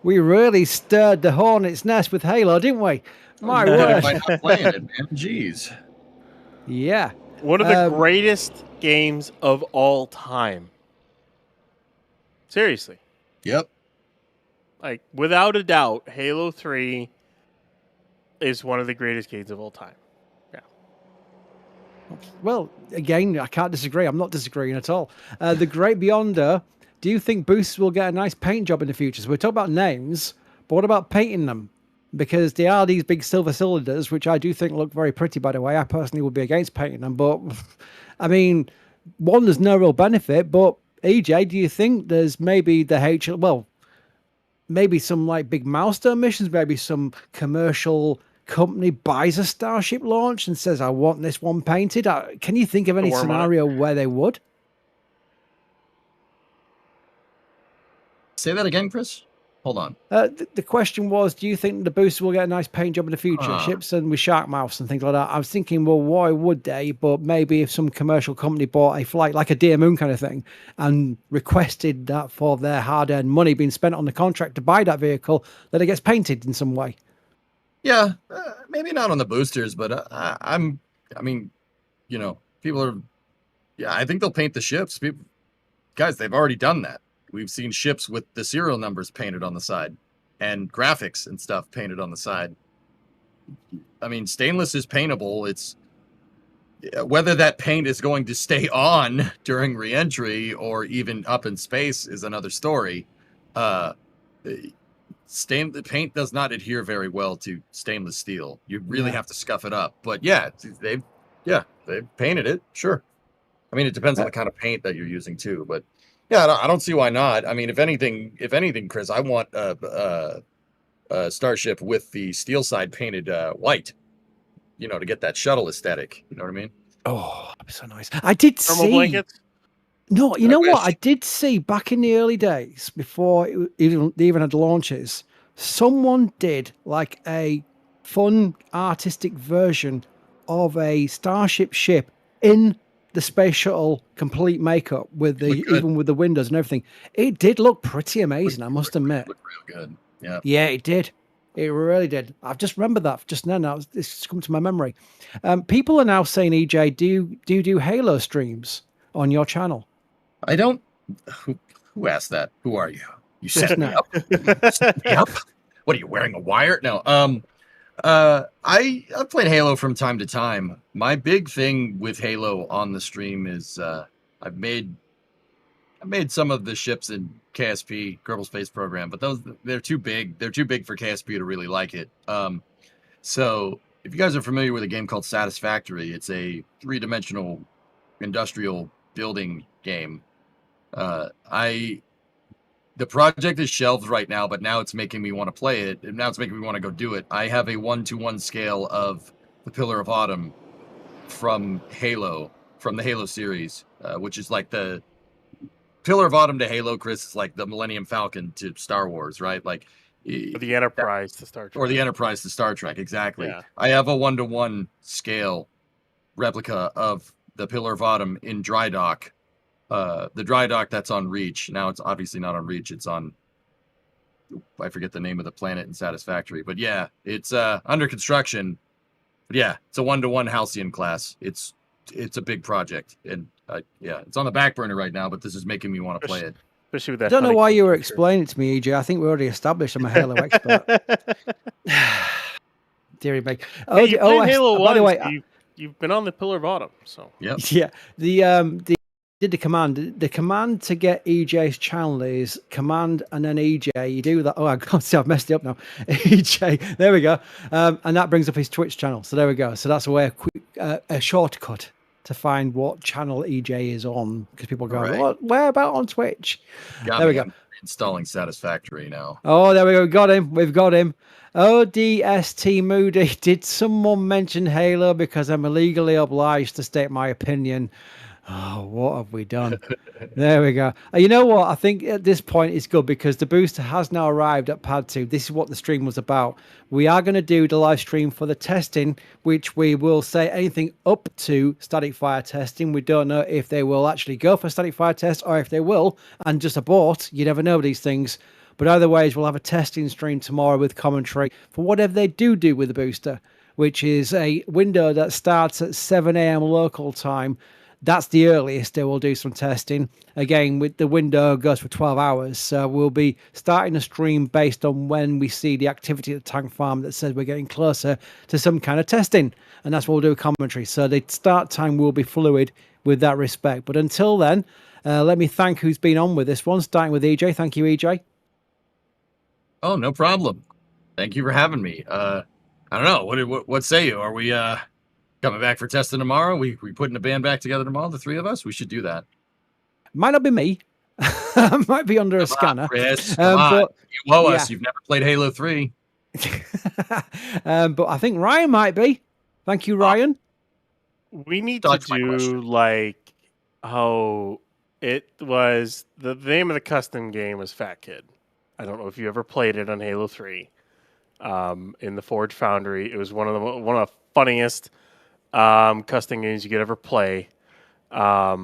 We really stirred the hornet's nest with Halo, didn't we? My word. By not playing it, man. Jeez. Yeah. One of the greatest games of all time. Seriously. Yep. Like, without a doubt, Halo 3 is one of the greatest games of all time. Yeah. Well, again, I can't disagree. I'm not disagreeing at all. The Great Beyonder, do you think boosters will get a nice paint job in the future? So we're talking about names, but what about painting them? Because they are these big silver cylinders, which I do think look very pretty, by the way. I personally would be against painting them, but I mean, one, there's no real benefit, but EJ, do you think there's maybe maybe some like big milestone missions, maybe some commercial company buys a Starship launch and says, I want this one painted? Can you think of any scenario where they would? Say that again, Chris. Hold on. The question was, do you think the booster will get a nice paint job in the future? Ships and with shark mouths and things like that. I was thinking, well, why would they? But maybe if some commercial company bought a flight, like a Dear Moon kind of thing, and requested that for their hard-earned money being spent on the contract to buy that vehicle, that it gets painted in some way. Yeah, maybe not on the boosters, but I mean, you know, people are, yeah, I think they'll paint the ships. Guys, they've already done that. We've seen ships with the serial numbers painted on the side and graphics and stuff painted on the side. I mean, stainless is paintable. It's whether that paint is going to stay on during reentry or even up in space is another story. The paint does not adhere very well to stainless steel. You really have to scuff it up. But yeah, they've painted it. Sure. I mean, it depends on the kind of paint that you're using too, but yeah, I don't see why not. I mean, if anything, Chris, I want a Starship with the steel side painted white, you know, to get that shuttle aesthetic. You know what I mean? Oh, that'd be so nice. I did see. Blankets? No, you know what? I did see back in the early they even had launches. Someone did like a fun artistic version of a Starship ship in the space shuttle complete makeup with even with the windows and everything. It did look pretty amazing, I must admit. Looked real good. Yeah. Yeah, it did. It really did. I've just remembered that just now. It's come to my memory. People are now saying, EJ, do Halo streams on your channel? I don't. Who asked that? Who are you? You set me up. Set me up. What are you wearing, a wire? No. I've played Halo from time to time. My big thing with Halo on the stream is I've made some of the ships in KSP, Kerbal Space Program, but they're too big. They're too big for KSP to really like it. So if you guys are familiar with a game called Satisfactory, it's a 3-dimensional industrial building game. The project is shelved right now, but now it's making me want to play it, and now it's making me want to go do it. I have a 1-to-1 scale of the Pillar of Autumn from Halo, from the Halo series, which is like the Pillar of Autumn to Halo, Chris, is like the Millennium Falcon to Star Wars, right? Like or the Enterprise to Star Trek. Or the Enterprise to Star Trek, exactly. Yeah. I have a 1-to-1 scale replica of the Pillar of Autumn in dry dock. The dry dock that's on Reach. Now it's obviously not on Reach. It's on, I forget the name of the planet in Satisfactory. But yeah, it's under construction. But yeah, it's a 1-to-1 Halcyon class. It's a big project. And yeah, it's on the back burner right now, but this is making me want to play it. Especially with that. I don't know why you were explaining it to me, EJ. I think we already established I'm a Halo expert. Deary me. Hey, you played Halo 1. By the way, you've been on the Pillar of Autumn, so. Yep. Yeah. Did the command to get EJ's channel is command and then EJ. You do that. Oh, I can't see. I've messed it up now. EJ. There we go. And that brings up his Twitch channel. So there we go. So that's a shortcut to find what channel EJ is on, because people go, right. Where about on Twitch? There we go. Installing Satisfactory now. Oh, there we go. Got him. We've got him. ODST Moody. Did someone mention Halo? Because I'm illegally obliged to state my opinion. Oh, what have we done? There we go. You know what? I think at this point it's good because the booster has now arrived at pad 2. This is what the stream was about. We are going to do the live stream for the testing, which we will say anything up to static fire testing. We don't know if they will actually go for static fire test or if they will and just abort. You never know these things. But either ways, we'll have a testing stream tomorrow with commentary for whatever they do with the booster, which is a window that starts at 7 a.m. local time. That's the earliest they will do some testing. Again, with the window goes for 12 hours. So we'll be starting a stream based on when we see the activity at the tank farm that says we're getting closer to some kind of testing. And that's what we'll do with commentary. So the start time will be fluid with that respect. But until then, let me thank who's been on with this one, starting with EJ. Thank you, EJ. Oh, no problem. Thank you for having me. I don't know. What say you? Are we coming back for testing tomorrow? We putting the band back together tomorrow, the three of us? We should do that. Might not be me. Might be under a scanner. Chris, come on. But, you owe us. You've never played Halo 3. But I think Ryan might be. Thank you, Ryan. We need to do like how it was. The name of the custom game was Fat Kid. I don't know if you ever played it on Halo 3. In the Forge Foundry, it was one of the funniest custom games you could ever play. I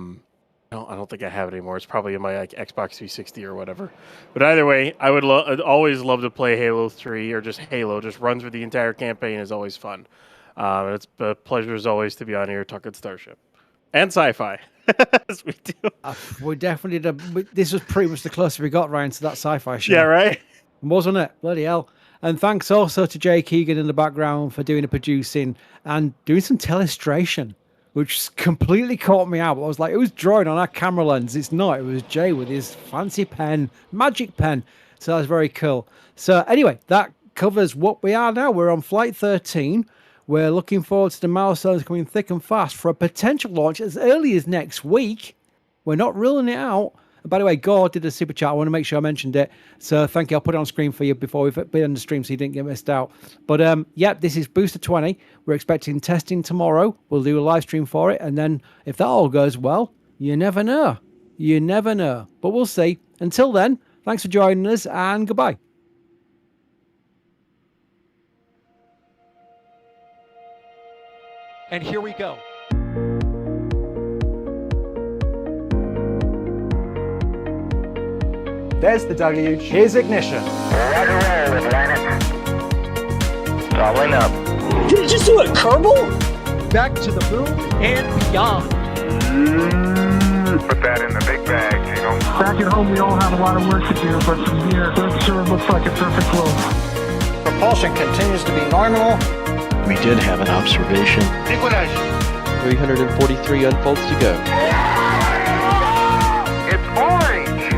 don't think I have it anymore. It's probably in my Xbox 360 or whatever. But either way, I would I'd always love to play Halo 3 or just Halo. Just run through the entire campaign is always fun. It's a pleasure as always to be on here talking Starship and sci-fi. As we do. We definitely did. This was pretty much the closest we got, Ryan, to that sci-fi show. Yeah, right? Wasn't it? Bloody hell. And thanks also to Jay Keegan in the background for doing the producing and doing some telestration, which completely caught me out. I was like, it was drawing on our camera lens. It's not. It was Jay with his fancy pen, magic pen. So that was very cool. So anyway, that covers what we are now. We're on Flight 13. We're looking forward to the milestones coming thick and fast for a potential launch as early as next week. We're not ruling it out. And by the way, Gore did a super chat. I want to make sure I mentioned it. So thank you. I'll put it on screen for you before we've been on the stream so you didn't get missed out. But yeah, this is Booster 20. We're expecting testing tomorrow. We'll do a live stream for it. And then if that all goes well, you never know. You never know. But we'll see. Until then, thanks for joining us and goodbye. And here we go. There's the W. Here's ignition. Traveling up. Did it just do a Kerbal? Back to the moon and beyond. Put that in the big bag, you know. Back at home, we all have a lot of work to do, but from here, it sure looks like a perfect world. Propulsion continues to be normal. We did have an observation. 343 unfolds to go. It's orange.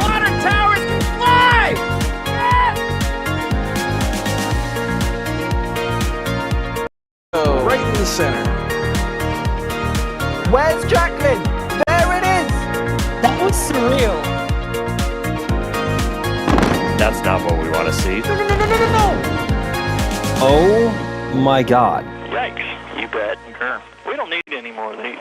Water towers can fly! Oh, right in the center. Where's Jacqueline? There it is! That was surreal. That's not what we want to see. No! Oh my God. Yikes. You bet. We don't need any more of these.